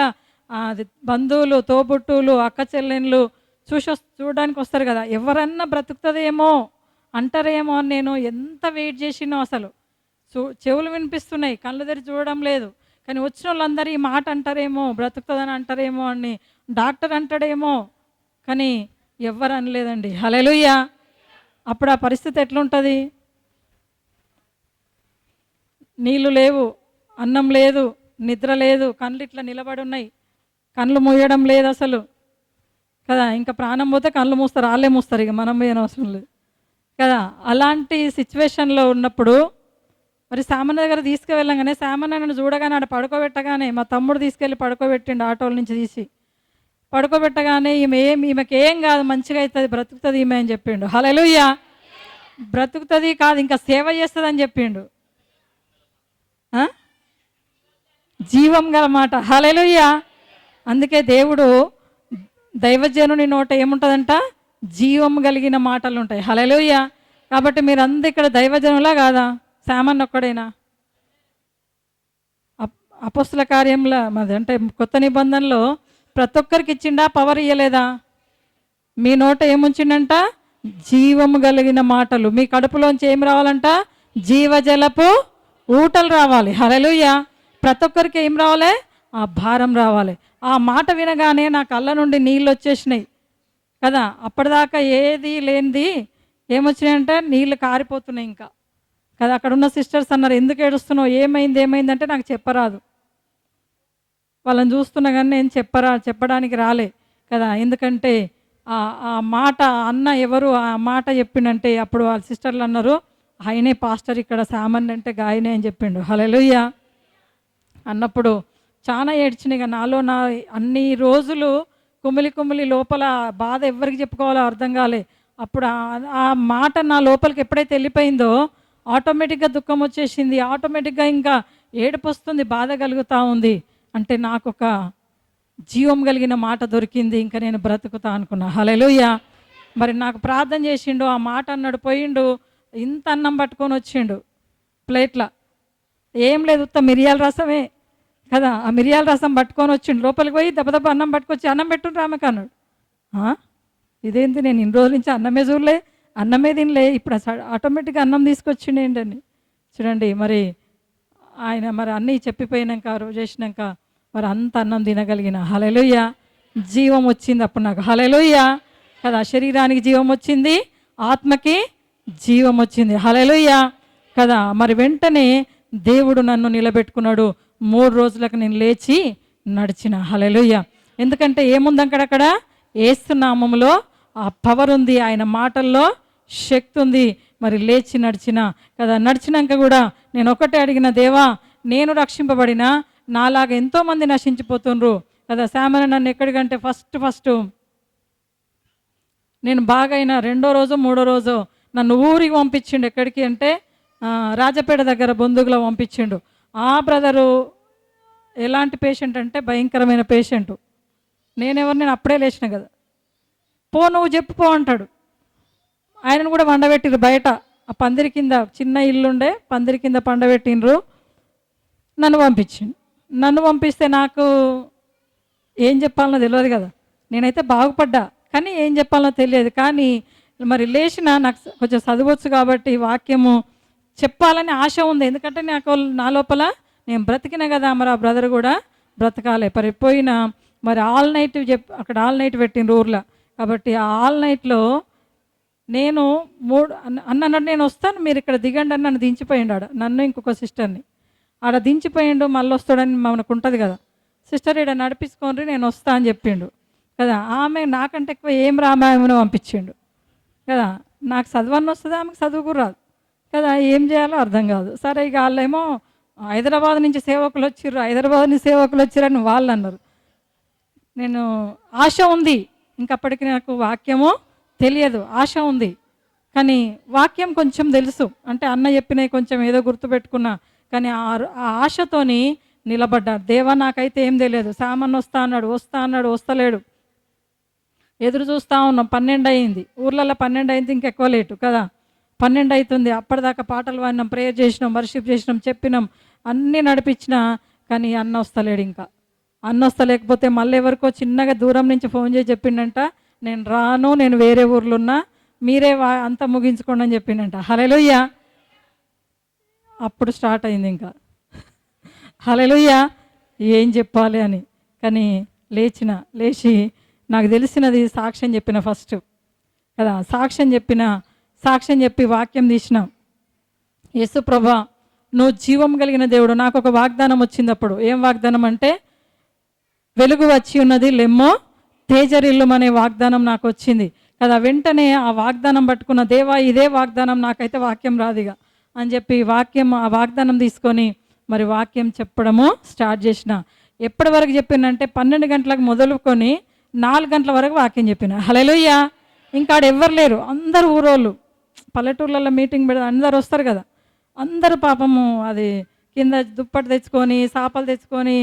బంధువులు, తోబుట్టువులు, అక్క చెల్లెళ్ళు చూడడానికి వస్తారు కదా, ఎవరన్నా బ్రతుకుతుందేమో అంటారేమో అని నేను ఎంత వెయిట్ చేసినో. అసలు చెవులు వినిపిస్తున్నాయి, కళ్ళు తెరిచి చూడడం లేదు, కానీ వచ్చిన వాళ్ళందరూ ఈ మాట అంటారేమో, బ్రతుకుతుందని అంటారేమో అని, డాక్టర్ అంటాడేమో, కానీ ఎవ్వరు అనలేదండి. హల్లెలూయా. అప్పుడు ఆ పరిస్థితి ఎట్లుంటుంది? నీళ్ళు లేవు, అన్నం లేదు, నిద్ర లేదు, కళ్ళు ఇట్లా నిలబడి ఉన్నాయి, కళ్ళు మూయడం లేదు అసలు కదా. ఇంకా ప్రాణం పోతే కళ్ళు మూస్తారు, వాళ్ళే మూస్తారు, ఇక మనం పోయిన అవసరం లేదు కదా. అలాంటి సిచ్యువేషన్లో ఉన్నప్పుడు మరి సామాన్య దగ్గర తీసుకువెళ్ళంగానే, సామాన్య నన్ను చూడగానే ఆడ పడుకోబెట్టగానే, మా తమ్ముడు తీసుకెళ్ళి పడుకోబెట్టిండు, ఆటోల నుంచి తీసి పడుకోబెట్టగానే, ఈమెకి ఏం కాదు, మంచిగా అవుతుంది, బ్రతుకుతుంది ఈమె అని చెప్పిండు. హల్లెలూయా. బ్రతుకుతుంది కాదు, ఇంకా సేవ చేస్తుంది అని చెప్పిండు. జీవం గల మాట. హల్లెలూయా. అందుకే దేవుడు దైవజనుని నోట ఏముంటుందంట? జీవం కలిగిన మాటలు ఉంటాయి. హల్లెలూయా. కాబట్టి మీరు అందరూ ఇక్కడ దైవజనులా కాదా? సామాన్య ఒక్కడైనా? అపోస్తుల కార్యంలో మాది అంటే కొత్త నిబంధనలో ప్రతి ఒక్కరికి ఇచ్చిండా? పవర్ ఇయ్యలేదా? మీ నోట ఏముంచిండంట? జీవము కలిగిన మాటలు. మీ కడుపులోంచి ఏం రావాలంట? జీవజలపు ఊటలు రావాలి. హల్లెలూయా. ప్రతి ఒక్కరికి ఏం రావాలి? ఆ భారం రావాలి. ఆ మాట వినగానే నా కళ్ళ నుండి నీళ్ళు వచ్చేసినాయి కదా. అప్పటిదాకా ఏది లేనిది ఏమొచ్చినాయంటే నీళ్ళు కారిపోతున్నాయి ఇంకా కదా. అక్కడ ఉన్న సిస్టర్స్ అన్నారు, ఎందుకు ఏడుస్తున్నావు, ఏమైందంటే నాకు చెప్పరాదు. వాళ్ళని చూస్తున్నా కానీ నేను చెప్పడానికి రాలే కదా. ఎందుకంటే ఆ మాట అన్న ఎవరు ఆ మాట చెప్పిండంటే, అప్పుడు వాళ్ళ సిస్టర్లు అన్నారు, ఆయనే పాస్టర్ ఇక్కడ, సామాన్య అంటే గాయనే అని చెప్పిండు. హల్లెలూయా. అన్నప్పుడు చాలా ఏడ్చినాయి. నాలో అన్ని రోజులు కుమిలి లోపల బాధ ఎవరికి చెప్పుకోవాలో అర్థం కాలే. అప్పుడు ఆ మాట నా లోపలికి ఎప్పుడైతే వెళ్ళిపోయిందో ఆటోమేటిక్గా దుఃఖం వచ్చేసింది, ఆటోమేటిక్గా ఇంకా ఏడుపు వస్తుంది, బాధ కలుగుతూ ఉంది. అంటే నాకు ఒక జీవం కలిగిన మాట దొరికింది, ఇంకా నేను బ్రతుకుతా అనుకున్నా. హల్లెలూయా. మరి నాకు ప్రార్థన చేసిండు, ఆ మాట అన్నాడు, పోయిండు, ఇంత అన్నం పట్టుకొని వచ్చిండు ప్లేట్ల, ఏం లేదు, ఉత్త మిరియాల రసమే కదా. ఆ మిరియాల రసం పట్టుకొని వచ్చిండు, లోపలికి పోయి దెబ్బ అన్నం పట్టుకొచ్చి, అన్నం పెట్టుండ్రు ఆమెకు అన్నాడు. ఇదేంటి, నేను ఇన్ని రోజుల నుంచి అన్నమే చూడలే, అన్నమే తినలే, ఇప్పుడు ఆటోమేటిక్గా అన్నం తీసుకొచ్చిండు ఏంటని. చూడండి మరి ఆయన మరి అన్నీ చెప్పిపోయినాక, రోజు చేసినాక మరి అంత అన్నం తినగలిగిన. హల్లెలూయా. జీవం వచ్చింది అప్పుడు నాకు. హల్లెలూయా కదా. శరీరానికి జీవం వచ్చింది, ఆత్మకి జీవం వచ్చింది. హల్లెలూయా కదా. మరి వెంటనే దేవుడు నన్ను నిలబెట్టుకున్నాడు. 3 రోజులకు నేను లేచి నడిచిన. హల్లెలూయా. ఎందుకంటే ఏముంది అక్కడక్కడ? యేసు నామములో ఆ పవర్ ఉంది, ఆయన మాటల్లో శక్తి ఉంది. మరి లేచి నడిచిన కదా. నడిచినాక కూడా నేను ఒకటే అడిగిన, దేవా నేను రక్షింపబడినా నాలాగా ఎంతోమంది నశించిపోతుండ్రు కదా. శామన నన్ను ఎక్కడికంటే ఫస్ట్ నేను బాగైనా 2వ రోజు 3వ రోజు నన్ను ఊరికి పంపించిండు. ఎక్కడికి అంటే రాజపేట దగ్గర బొందుగులో పంపించిండు. ఆ బ్రదరు ఎలాంటి పేషెంట్ అంటే భయంకరమైన పేషెంటు. నేను అప్పుడే లేచిన కదా. నువ్వు చెప్పుకో అంటాడు. ఆయనను కూడా పండబెట్టిర్రు బయట, ఆ పందిరి కింద చిన్న ఇల్లుండే పందిరి కింద పండబెట్టిండ్రు. నన్ను పంపిస్తే నాకు ఏం చెప్పాలనో తెలియదు కదా. నేనైతే బాగుపడ్డా, కానీ ఏం చెప్పాలనో తెలియదు. కానీ మరి లేచిన నాకు కొంచెం చదవచ్చు కాబట్టి వాక్యము చెప్పాలని ఆశ ఉంది. ఎందుకంటే నా లోపల నేను బ్రతికిన కదా, మరి ఆ బ్రదర్ కూడా బ్రతకాలి. పోయిన మరి ఆల్ నైట్ అక్కడ ఆల్ నైట్ పెట్టిండ్రు ఊర్లో. కాబట్టి ఆ ఆల్ నైట్లో నేను అన్నాడు, నేను వస్తాను మీరు ఇక్కడ దిగండి అని నన్ను దించిపోయిండు. ఆడ నన్ను ఇంకొక సిస్టర్ని ఆడ దించిపోయిండు. మళ్ళీ వస్తాడని మనకు ఉంటుంది కదా, సిస్టర్ ఇక్కడ నడిపించుకోండి నేను వస్తా అని చెప్పిండు కదా. ఆమె నాకంటే ఎక్కువ ఏం రామాయణం పంపించిండు కదా. నాకు చదవని వస్తుంది, ఆమెకు చదువుకు రాదు కదా. ఏం చేయాలో అర్థం కాదు. సరే ఇక వాళ్ళేమో హైదరాబాద్ నుంచి సేవకులు వచ్చిర్రని వాళ్ళు అన్నారు. నేను ఆశ ఉంది, ఇంకప్పటికి నాకు వాక్యము తెలియదు, ఆశ ఉంది. కానీ వాక్యం కొంచెం తెలుసు, అంటే అన్న చెప్పినవి కొంచెం ఏదో గుర్తుపెట్టుకున్నా. కానీ ఆ ఆశతోని నిలబడ్డా. దేవా నాకైతే ఏం తెలియదు. సామాన్ వస్తా అన్నాడు, వస్తలేడు. ఎదురు చూస్తూ ఉన్నాం. 12 అయింది, ఊర్లలో 12 అయింది, ఇంకెక్కువ లేటు కదా. 12 అవుతుంది. అప్పటిదాకా పాటలు పాడినాం, ప్రేయర్ చేసినాం, వర్షిప్ చేసినాం, చెప్పినాం, అన్నీ నడిపించినా. కానీ అన్న వస్తలేడు. ఇంకా అన్న వస్తలేకపోతే మళ్ళీ ఎవరికో చిన్నగా దూరం నుంచి ఫోన్ చేసి చెప్పిండంట, నేను రాను, నేను వేరే ఊర్లో ఉన్నా, మీరే అంతా ముగించుకోండి అని చెప్పిండంట. హల్లెలూయా. అప్పుడు స్టార్ట్ అయింది ఇంకా. హల్లెలూయా. ఏం చెప్పాలి అని. కానీ లేచి నాకు తెలిసినది సాక్ష్యం చెప్పిన ఫస్ట్ కదా. సాక్ష్యం చెప్పి వాక్యం తీసిన. యేసు ప్రభా నువ్వు జీవం కలిగిన దేవుడు. నాకు ఒక వాగ్దానం వచ్చింది అప్పుడు. ఏం వాగ్దానం అంటే, వెలుగు వచ్చి ఉన్నది, లెమ్మో తేజరిల్లుమనే వాగ్దానం నాకు వచ్చింది కదా. వెంటనే ఆ వాగ్దానం పట్టుకున్న, దేవా ఇదే వాగ్దానం, నాకైతే వాక్యం రాదిగా అని చెప్పి ఆ వాగ్దానం తీసుకొని మరి వాక్యం చెప్పడము స్టార్ట్ చేసిన. ఎప్పటి వరకు చెప్పినంటే 12 గంటలకు మొదలుకొని 4 గంటల వరకు వాక్యం చెప్పిన. హల్లెలూయా. ఇంకా ఆడ ఎవ్వరు లేరు, అందరు ఊరోళ్ళు. పల్లెటూర్లలో మీటింగ్ పెడితే అందరు వస్తారు కదా. అందరూ పాపము అది కింద దుప్పటి తెచ్చుకొని, సాపలు తెచ్చుకొని,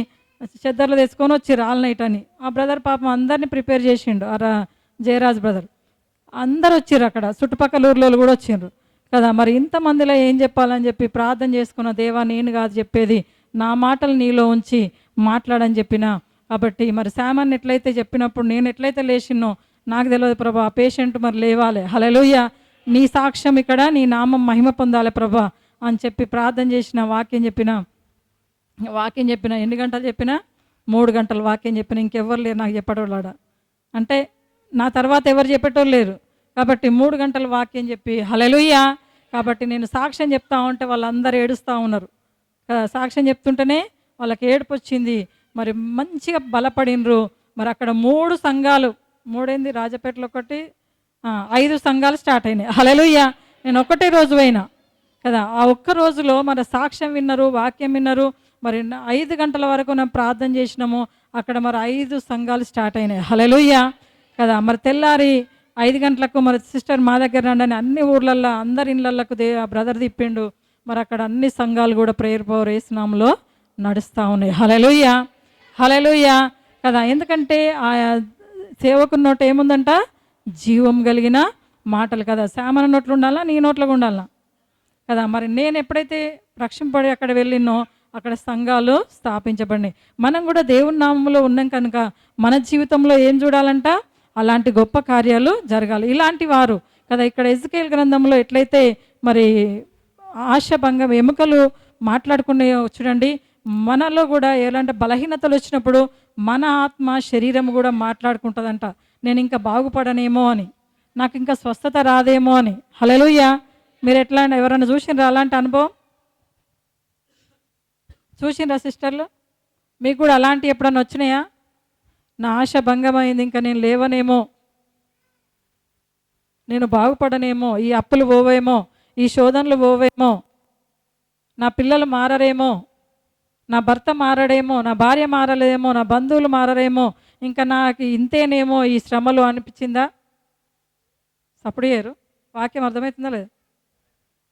చెద్దర్లు తెచ్చుకొని వచ్చిర్రు ఆల్ నైట్ అని. ఆ బ్రదర్ పాపం అందరినీ ప్రిపేర్ చేసిండు, జయరాజ్ బ్రదర్. అందరు వచ్చిర్రు, అక్కడ చుట్టుపక్కల ఊర్లో కూడా వచ్చిండ్రు కదా. మరి ఇంతమందిలో ఏం చెప్పాలని చెప్పి ప్రార్థన చేసుకున్న, దేవా నేను కాదు చెప్పేది, నా మాటలు నీలో ఉంచి మాట్లాడని చెప్పిన. కాబట్టి మరి శామాన్ని ఎట్లయితే చెప్పినప్పుడు నేను ఎట్లయితే లేచినో నాకు తెలియదు ప్రభా, ఆ పేషెంట్ మరి లేవాలి. హల్లెలూయా. నీ సాక్ష్యం ఇక్కడ, నీ నామం మహిమ పొందాలి ప్రభా అని చెప్పి ప్రార్థన చేసిన. వాక్యం చెప్పిన. ఎన్ని గంటలు చెప్పినా? 3 గంటలు వాక్యం చెప్పిన. ఇంకెవ్వరు లేరు నాకు చెప్పేటోళ్ళాడ, అంటే నా తర్వాత ఎవరు చెప్పేటోళ్ళు లేరు. కాబట్టి 3 గంటలు వాక్యం చెప్పి, హల్లెలూయా. కాబట్టి నేను సాక్ష్యం చెప్తా ఉంటే వాళ్ళందరూ ఏడుస్తూ ఉన్నారు కదా. సాక్ష్యం చెప్తుంటేనే వాళ్ళకి ఏడుపు వచ్చింది. మరి మంచిగా బలపడినరు. మరి అక్కడ 3 సంఘాలు, 3 రాజపేటలో 5 సంఘాలు స్టార్ట్ అయినాయి. హల్లెలూయా. నేను ఒకటే రోజు అయినా కదా. ఆ ఒక్క రోజులో మరి సాక్ష్యం విన్నారు, వాక్యం విన్నారు. మరి 5 గంటల వరకు మేము ప్రార్థన చేసినాము. అక్కడ మరి 5 సంఘాలు స్టార్ట్ అయినాయి. హల్లెలూయా కదా. మరి తెల్లారి 5 గంటలకు మరి సిస్టర్ మా దగ్గర రండి, అన్ని ఊర్లల్లో అందరి ఇళ్ళకు ఆ బ్రదర్ తిప్పిండు. మరి అక్కడ అన్ని సంఘాలు కూడా ప్రేయర్ పవర్ యేసునామములో నడుస్తూ ఉన్నాయి. హల్లెలూయా. హల్లెలూయా కదా. ఎందుకంటే ఆ సేవకుని నోట ఏముందంట? జీవం కలిగిన మాటలు కదా. శామన నోట్లు ఉండాలా, నీ నోట్లో ఉండాలా కదా. మరి నేను ఎప్పుడైతే రక్షింపడి అక్కడ వెళ్ళినో అక్కడ సంఘాలు స్థాపించబడినాయి. మనం కూడా దేవుని నామంలో ఉన్నాం కనుక మన జీవితంలో ఏం చూడాలంట? అలాంటి గొప్ప కార్యాలు జరగాలి. ఇలాంటి వారు కదా. ఇక్కడ ఎజ్కేల్ గ్రంథంలో ఎట్లయితే మరి ఆశాభంగం ఎముకలు మాట్లాడుకునే చూడండి, మనలో కూడా ఎలాంటి బలహీనతలు వచ్చినప్పుడు మన ఆత్మ శరీరం కూడా మాట్లాడుకుంటుందంట, నేను ఇంకా బాగుపడనేమో అని, నాకు ఇంకా స్వస్థత రాదేమో అని. హల్లెలూయా. మీరు ఎట్లా ఎవరైనా చూసిండ్రా అలాంటి అనుభవం? చూసిండ్రా సిస్టర్లు? మీకు కూడా అలాంటి ఎప్పుడన్నా వచ్చినాయా? నా ఆశ భంగమైంది, ఇంకా నేను లేవనేమో, నేను బాగుపడనేమో, ఈ అప్పులు పోవేమో, ఈ శోధనలు పోవేమో, నా పిల్లలు మారరేమో, నా భర్త మారడేమో, నా భార్య మారలేమో, నా బంధువులు మారరేమో, ఇంకా నాకు ఇంతేనేమో ఈ శ్రమలు అనిపించిందా? సప్పుడేయరు. వాక్యం అర్థమవుతుందా లేదు?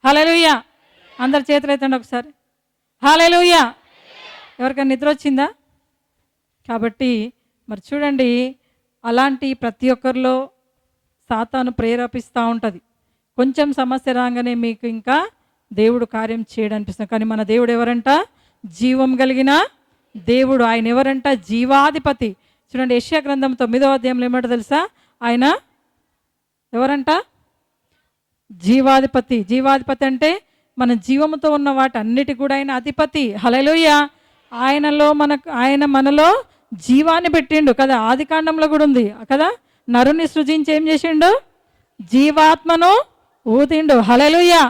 హల్లెలూయా. అందరి చేతులు ఎత్తండి ఒకసారి. హల్లెలూయా. ఎవరికైనా నిద్ర వచ్చిందా? కాబట్టి మరి చూడండి, అలాంటి ప్రతి ఒక్కరిలో సాతాను ప్రేరేపిస్తూ ఉంటుంది. కొంచెం సమస్య రాగానే మీకు ఇంకా దేవుడు కార్యం చేయడనిపిస్తుంది. కానీ మన దేవుడు ఎవరంట? జీవం కలిగిన దేవుడు. ఆయన ఎవరంట? జీవాధిపతి. చూడండి, యెషయా గ్రంథం 9వ అధ్యాయంలో ఏమంటో తెలుసా? ఆయన ఎవరంట? జీవాధిపతి. జీవాధిపతి అంటే మన జీవముతో ఉన్న వాటి అన్నిటి కూడా ఆయన అధిపతి. హల్లెలూయా. ఆయన మనలో జీవాన్ని పెట్టిండు కదా. ఆది కాండంలో కూడా ఉంది కదా, నరుని సృజించి ఏం చేసిండు? జీవాత్మను ఊదిండు. హల్లెలూయా.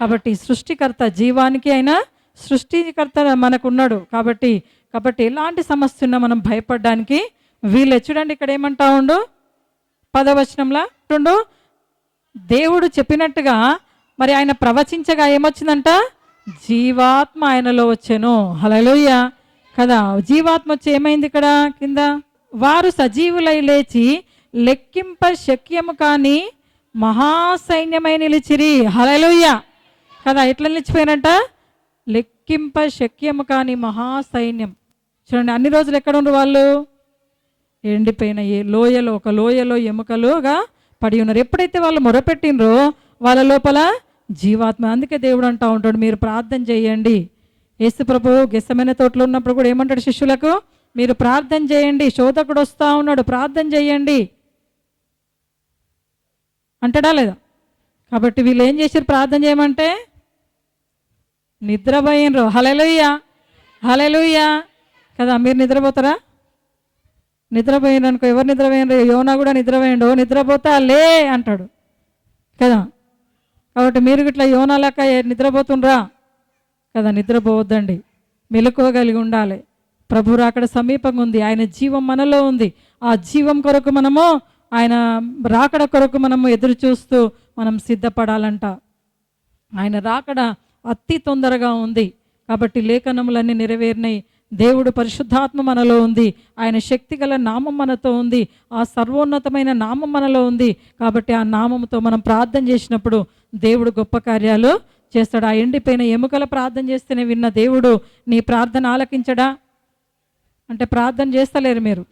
కాబట్టి సృష్టికర్త, జీవానికి ఆయన సృష్టికర్త మనకున్నాడు. కాబట్టి ఎలాంటి సమస్య ఉన్నా మనం భయపడడానికి వీళ్ళే. చూడండి ఇక్కడ ఏమంటా ఉండు 10వ వచనంలో ఉండు, దేవుడు చెప్పినట్టుగా మరి ఆయన ప్రవచించగా ఏమొచ్చిందంట? జీవాత్మ ఆయనలో వచ్చెను. హల్లెలూయా కదా. జీవాత్మ వచ్చి ఏమైంది ఇక్కడ కింద? వారు సజీవులై లేచి లెక్కింప శక్యము కాని మహాసైన్యమై నిలిచిరి. హల్లెలూయా కదా. ఎట్లా నిలిచిపోయినట్ట? లెక్కింప శక్యము కాని మహాసైన్యం. చూడండి, అన్ని రోజులు ఎక్కడ ఉండ్రు వాళ్ళు? ఎండిపోయిన లోయలో, ఒక లోయలో ఎముకలుగా పడి ఉన్నారు. ఎప్పుడైతే వాళ్ళు మొరపెట్టినరో వాళ్ళ లోపల జీవాత్మ. అందుకే దేవుడు అంటూ ఉంటాడు, మీరు ప్రార్థన చేయండి. యేసు ప్రభువు గెత్సేమనే తోటలో ఉన్నప్పుడు కూడా ఏమంటాడు శిష్యులకు? మీరు ప్రార్థన చేయండి, శోధకుడు వస్తూ ఉన్నాడు, ప్రార్థన చేయండి అంటాడా లేదా? కాబట్టి వీళ్ళు ఏం చేశారు? ప్రార్థన చేయమంటే నిద్రపోయినరు. హల్లెలూయా. హల్లెలూయా కదా. మీరు నిద్రపోతారా? నిద్రపోయిన అనుకో, ఎవరు నిద్రపోయినరు? యోనా కూడా నిద్రపోయిండు. నిద్రపోతా లే అంటాడు కదా. కాబట్టి మీరు ఇట్లా యోనా లెక్క నిద్రపోతుండ్రా కదా. నిద్రపోవద్దండి, మెలకువగలిగి ఉండాలి. ప్రభు రాకడ సమీపంగా ఉంది. ఆయన జీవం మనలో ఉంది. ఆ జీవం కొరకు మనము, ఆయన రాకడ కొరకు మనము ఎదురు చూస్తూ మనం సిద్ధపడాలంట. ఆయన రాకడ అతి తొందరగా ఉంది. కాబట్టి లేఖనములన్నీ నెరవేరినాయి. దేవుడు పరిశుద్ధాత్మ మనలో ఉంది. ఆయన శక్తిగల నామం మనతో ఉంది. ఆ సర్వోన్నతమైన నామం మనలో ఉంది. కాబట్టి ఆ నామంతో మనం ప్రార్థన చేసినప్పుడు దేవుడు గొప్ప కార్యాలు చేస్తాడు. ఆ ఎండిపోయిన ఎముకల ప్రార్థన చేస్తేనే విన్న దేవుడు నీ ప్రార్థన ఆలకించడా? అంటే ప్రార్థన చేస్తలేరు మీరు,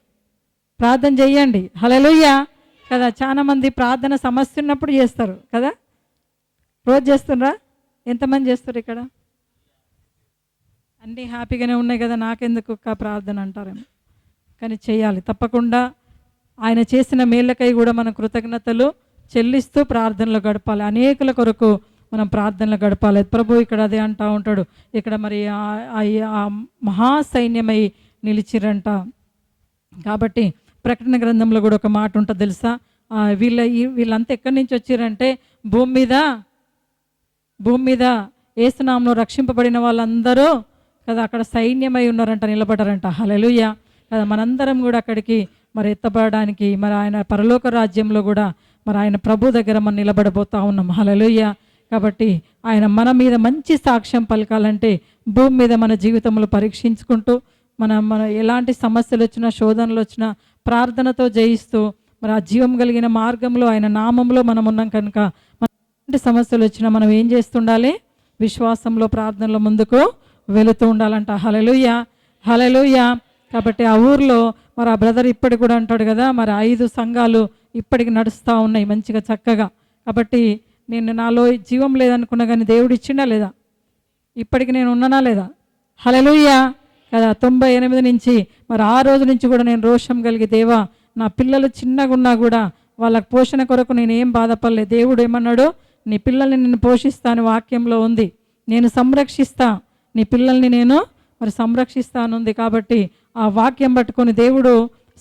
ప్రార్థన చెయ్యండి. హల్లెలూయా కదా. చాలా మంది ప్రార్థన సమస్య ఉన్నప్పుడు చేస్తారు కదా. రోజు చేస్తుండ్రా? ఎంతమంది చేస్తారు ఇక్కడ? అన్నీ హ్యాపీగానే ఉన్నాయి కదా, నాకెందుకు ప్రార్థన అంటారేమో. కానీ చేయాలి తప్పకుండా. ఆయన చేసిన మేళ్ళకై కూడా మనం కృతజ్ఞతలు చెల్లిస్తూ ప్రార్థనలు గడపాలి. అనేకుల కొరకు మనం ప్రార్థనలు గడపాలి. ప్రభు ఇక్కడ అదే అంటూ ఉంటాడు. ఇక్కడ మరి ఆ మహాసైన్యమై నిలిచిరంట. కాబట్టి ప్రకటన గ్రంథంలో కూడా ఒక మాట ఉంటుంది తెలుసా? వీళ్ళంతా ఎక్కడి నుంచి వచ్చారంటే భూమి మీద యేసునామములో రక్షింపబడిన వాళ్ళందరూ కదా అక్కడ సైన్యమై ఉన్నారంట, నిలబడారంట. హల్లెలూయా కదా. మనందరం కూడా అక్కడికి మరి ఎత్తబడడానికి, మరి ఆయన పరలోక రాజ్యంలో కూడా మరి ఆయన ప్రభు దగ్గర మనం నిలబడబోతా ఉన్నాం. హల్లెలూయా. కాబట్టి ఆయన మన మీద మంచి సాక్ష్యం పలకాలంటే భూమి మీద మన జీవితంలో పరీక్షించుకుంటూ మన ఎలాంటి సమస్యలు వచ్చినా, శోధనలు వచ్చినా ప్రార్థనతో జయిస్తూ మరి ఆ జీవం కలిగిన మార్గంలో ఆయన నామంలో మనం ఉన్నాం కనుక ఎలాంటి సమస్యలు వచ్చినా మనం ఏం చేస్తుండాలి? విశ్వాసంలో, ప్రార్థనలో ముందుకు వెళుతూ ఉండాలంట. హల్లెలూయా. హల్లెలూయా. కాబట్టి ఆ ఊర్లో మరి ఆ బ్రదర్ ఇప్పటికి కూడా అంటాడు కదా, మరి 5 సంఘాలు ఇప్పటికి నడుస్తూ ఉన్నాయి మంచిగా చక్కగా. కాబట్టి నేను నాలో జీవం లేదనుకున్నా కానీ దేవుడు ఇచ్చిండా లేదా? ఇప్పటికి నేను ఉన్నానా లేదా? హల్లెలూయా కదా. 98 నుంచి మరి ఆ రోజు నుంచి కూడా నేను రోషం కలిగి, దేవా నా పిల్లలు చిన్నగా ఉన్నా కూడా వాళ్ళ పోషణ కొరకు నేను ఏం బాధపడలేదు. దేవుడు ఏమన్నాడు? నీ పిల్లల్ని నేను పోషిస్తాను వాక్యంలో ఉంది. నేను సంరక్షిస్తా, నీ పిల్లల్ని నేను మరి సంరక్షిస్తానుంది. కాబట్టి ఆ వాక్యం పట్టుకొని దేవుడు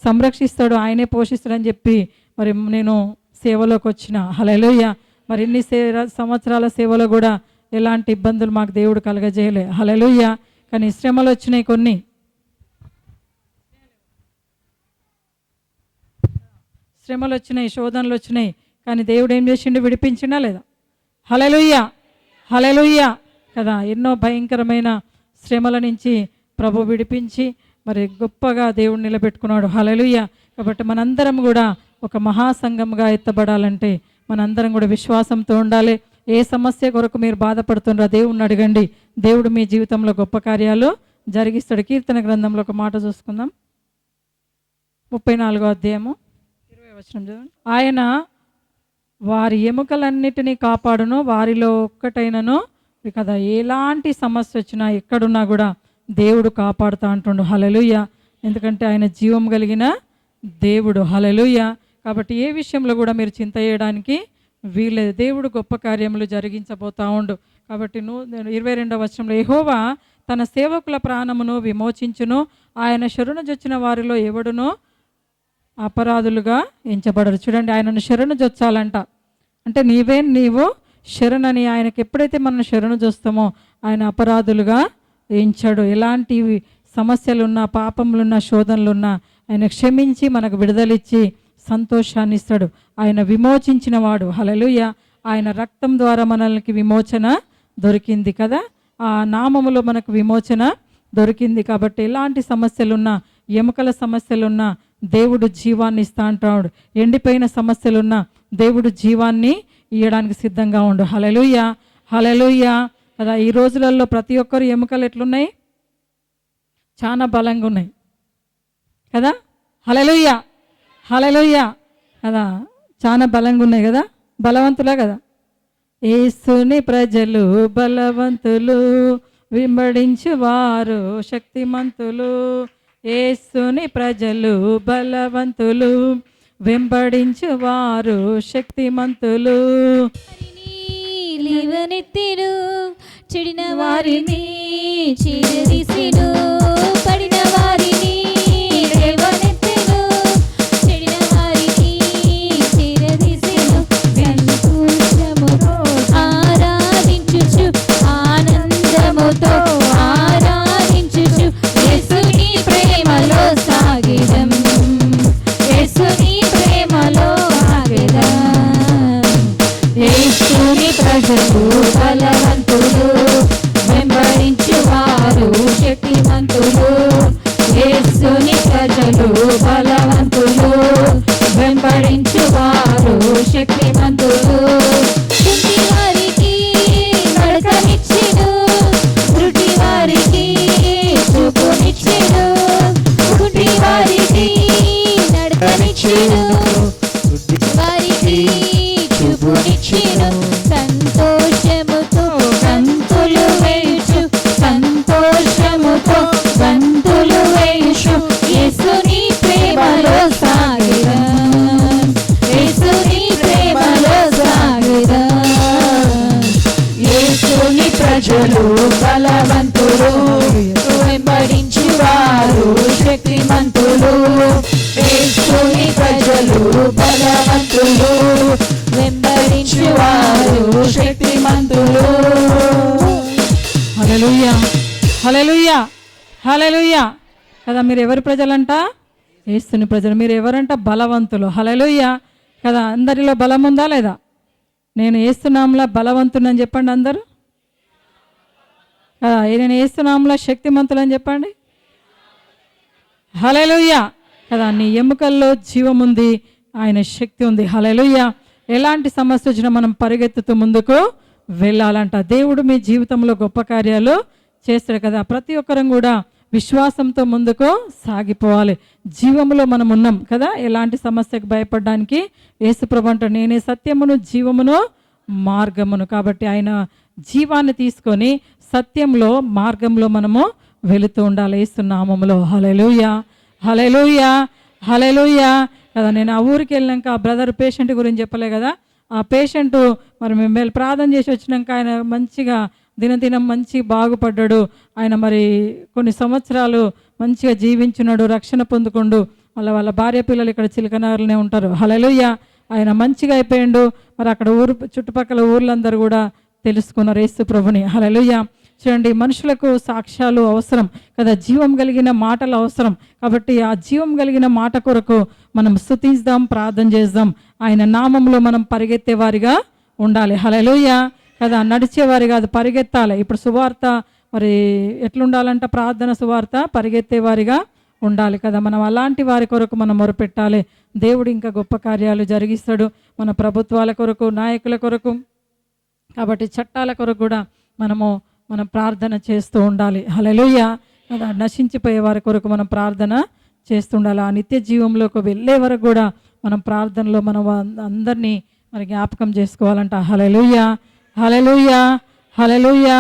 సంరక్షిస్తాడు, ఆయనే పోషిస్తాడని చెప్పి మరి నేను సేవలోకి వచ్చిన. హల్లెలూయా. మరి ఇన్ని సంవత్సరాల సేవలో కూడా ఎలాంటి ఇబ్బందులు మాకు దేవుడు కలగజేయలే. హల్లెలూయా. కానీ శ్రమలు వచ్చినాయి, కొన్ని శ్రమలు వచ్చినాయి, శోధనలు వచ్చినాయి, కానీ దేవుడు ఏం చేసిండు? విడిపించిండా లేదా? హల్లెలూయా, హల్లెలూయా కదా. ఎన్నో భయంకరమైన శ్రమల నుంచి ప్రభు విడిపించి మరి గొప్పగా దేవుడు నిలబెట్టుకున్నాడు. హల్లెలూయా. కాబట్టి మనందరం కూడా ఒక మహాసంఘంగా ఎత్తబడాలంటే మనందరం కూడా విశ్వాసంతో ఉండాలి. ఏ సమస్య కొరకు మీరు బాధపడుతున్నారో దేవుణ్ణి అడగండి, దేవుడు మీ జీవితంలో గొప్ప కార్యాలు జరిగిస్తాడు. కీర్తన గ్రంథంలో ఒక మాట చూసుకుందాం, 34వ అధ్యాయము 20వ వచనం చదవండి. ఆయన వారి ఎముకలన్నిటినీ కాపాడును, వారిలో ఒక్కటైనను కదా ఎలాంటి సమస్య వచ్చినా ఎక్కడున్నా కూడా దేవుడు కాపాడుతా అంటుండు. హల్లెలూయా. ఎందుకంటే ఆయన జీవం కలిగిన దేవుడు. హల్లెలూయా. కాబట్టి ఏ విషయంలో కూడా మీరు చింత చేయడానికి వీలేదు. దేవుడు గొప్ప కార్యములు జరిగించబోతా ఉండు. కాబట్టి 22వ వచనంలో యెహోవా తన సేవకుల ప్రాణమును విమోచించును, ఆయన శరణుజొచ్చిన వారిలో ఎవడునో అపరాధులుగా ఎంచబడరు. చూడండి, ఆయనను శరణు జొచ్చాలంట. అంటే నీవు శరణని ఆయనకి ఎప్పుడైతే మనం శరణు చూస్తామో ఆయన అపరాధులుగా ఎంచాడు. ఎలాంటి సమస్యలున్నా, పాపములున్నా, శోధనలున్నా ఆయన క్షమించి మనకు విడుదలిచ్చి సంతోషాన్ని ఇస్తాడు. ఆయన విమోచించిన వాడు. హల్లెలూయా. ఆయన రక్తం ద్వారా మనకి విమోచన దొరికింది కదా, ఆ నామములో మనకు విమోచన దొరికింది. కాబట్టి ఎలాంటి సమస్యలున్నా, ఎముకల సమస్యలున్నా దేవుడు జీవాన్ని ఇస్తా అంటాడు. ఎండిపోయిన సమస్యలున్నా దేవుడు జీవాన్ని ఇవ్వడానికి సిద్ధంగా ఉండు. హల్లెలూయా, హల్లెలూయా కదా. ఈ రోజులలో ప్రతి ఒక్కరు ఎముకలు ఎట్లున్నాయి? చాలా బలంగా ఉన్నాయి కదా. హల్లెలూయా, హల్లెలూయా కదా. చాలా బలంగా ఉన్నాయి కదా, బలవంతులే కదా. యేసుని ప్రజలు బలవంతులు, వెంబడించు వారు శక్తిమంతులు. యేసుని ప్రజలు బలవంతులు, వెంబడించు వారు శక్తిమంతులు. లేవనెత్తెను, చెడిన వారిని చీరదీసెను, పడిన వారిని లేవనెత్తెను, చెడిన వారిని చీరదీసెను. సంతోషముతో ఆరాధించుచు, ఆనందముతో ఆరాధించుచు, యేసుని ప్రేమలో సాగెదం, యేసుని ప్రేమలో సాగెదం. యేసుని ప్రజలు బలవంతులు, వెంబడించు వారు శక్తిమంతులు. యేసుని ప్రజలు బలవంతులు, వెంబడించు వారు శక్తిమంతులు. కుంటి వారికి నడకనిచ్చెను, త్రుటి వారికి చూపునిచ్చెను, కుంటి వారికి నడకనిచ్చెను, వారికి చూపునిచ్చెను. సంతోషముతో గంతులు వేయు, సంతోషముతో గంతులు వేయు, యేసుని ప్రేమలో సాగెదం, యేసుని ప్రేమలో సాగెదం. యేసుని ప్రజలు బలవంతులు, వెంబడించు వారు శక్తిమంతులు. యేసుని ప్రజలు బలవంతులు, వెంబడించు వారు శక్తిమంతులు. హల్లెలూయా, హల్లెలూయా, హల్లెలూయా కదా. మీరు ఎవరి ప్రజలంట? యేసుని ప్రజలు. మీరు ఎవరంట? బలవంతులు. హల్లెలూయా కదా. అందరిలో బలం ఉందా లేదా? నేను యేసునామములో బలవంతునని చెప్పండి అందరూ కదా. నేను యేసునామములో శక్తిమంతులని చెప్పండి. హల్లెలూయా కదా. నీ ఎముకల్లో జీవం ఉంది, ఆయన శక్తి ఉంది. హల్లెలూయా. ఎలాంటి సమస్య వచ్చినా మనం పరిగెత్తుతూ ముందుకు వెళ్ళాలంట. దేవుడు మీ జీవితంలో గొప్ప కార్యాలు చేస్తాడు కదా. ప్రతి ఒక్కరం కూడా విశ్వాసంతో ముందుకు సాగిపోవాలి. జీవములో మనం ఉన్నాం కదా. ఎలాంటి సమస్యకు భయపడడానికి యేసుప్రభు అంటాడు, నేనే సత్యమును జీవమును మార్గమును. కాబట్టి ఆయన జీవాన్ని తీసుకొని సత్యంలో మార్గంలో మనము వెళుతూ ఉండాలి యేసు నామములో. హల్లెలూయా, హల్లెలూయా, హల్లెలూయా కదా. నేను ఆ ఊరికి వెళ్ళినాక ఆ బ్రదర్ పేషెంట్ గురించి చెప్పలే కదా. ఆ పేషెంట్ మరి మేము ప్రార్థన చేసి వచ్చినాక ఆయన మంచిగా దినదినం మంచి బాగుపడ్డాడు. ఆయన మరి కొన్ని సంవత్సరాలు మంచిగా జీవించున్నాడు, రక్షణ పొందుకుండు. వాళ్ళ భార్య పిల్లలు ఇక్కడ చిలకనగర్లోనే ఉంటారు. హల్లెలూయా. ఆయన మంచిగా అయిపోయిండు. మరి అక్కడ చుట్టుపక్కల ఊర్లందరూ కూడా తెలుసుకున్నారు యేసు ప్రభుని. హల్లెలూయా. చూడండి, మనుషులకు సాక్ష్యాలు అవసరం కదా, జీవం కలిగిన మాటలు అవసరం. కాబట్టి ఆ జీవం కలిగిన మాట కొరకు మనం స్తుతిద్దాం, ప్రార్థన చేద్దాం. ఆయన నామంలో మనం పరిగెత్తేవారిగా ఉండాలి. హల్లెలూయా కదా, నడిచేవారి కాదు, పరిగెత్తాలి. ఇప్పుడు సువార్త మరి ఎట్లుండాలంట, ప్రార్థన సువార్త పరిగెత్తేవారిగా ఉండాలి కదా. మనం అలాంటి వారి కొరకు మనం మొరపెట్టాలి. దేవుడు ఇంకా గొప్ప కార్యాలు జరిగిస్తాడు మన ప్రభుత్వాల కొరకు, నాయకుల కొరకు. కాబట్టి చట్టాల కొరకు కూడా మనం ప్రార్థన చేస్తూ ఉండాలి. హల్లెలూయా కదా. నశించిపోయే వారి కొరకు మనం ప్రార్థన చేస్తుండాలి. ఆ నిత్య జీవంలోకి వెళ్ళే వరకు కూడా మనం ప్రార్థనలో మనం అందరినీ మరి జ్ఞాపకం చేసుకోవాలంట. హల్లెలూయా, హల్లెలూయా, హల్లెలూయా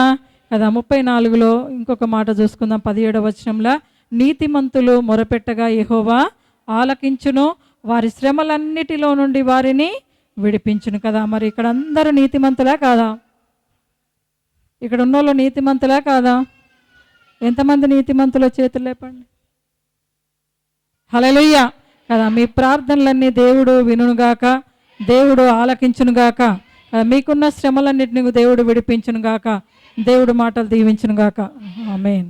కదా. 34లో ఇంకొక మాట చూసుకుందాం. 17వ వచనంలో, నీతిమంతులు మొరపెట్టగా యెహోవా ఆలకించును, వారి శ్రమలన్నిటిలో నుండి వారిని విడిపించును కదా. మరి ఇక్కడ అందరూ నీతిమంతులా కాదా? ఇక్కడ ఉన్నోళ్ళు నీతిమంతులా కాదా? ఎంతమంది నీతిమంతుల చేతులు లేపండి. హల్లెలూయా కదా. మీ ప్రార్థనలన్నీ దేవుడు వినుగాక, దేవుడు ఆలకించునుగాక. మీకున్న శ్రమలన్నిటిని దేవుడు విడిపించునుగాక. దేవుడు మాటలు దీవించునుగాక. ఆమేన్.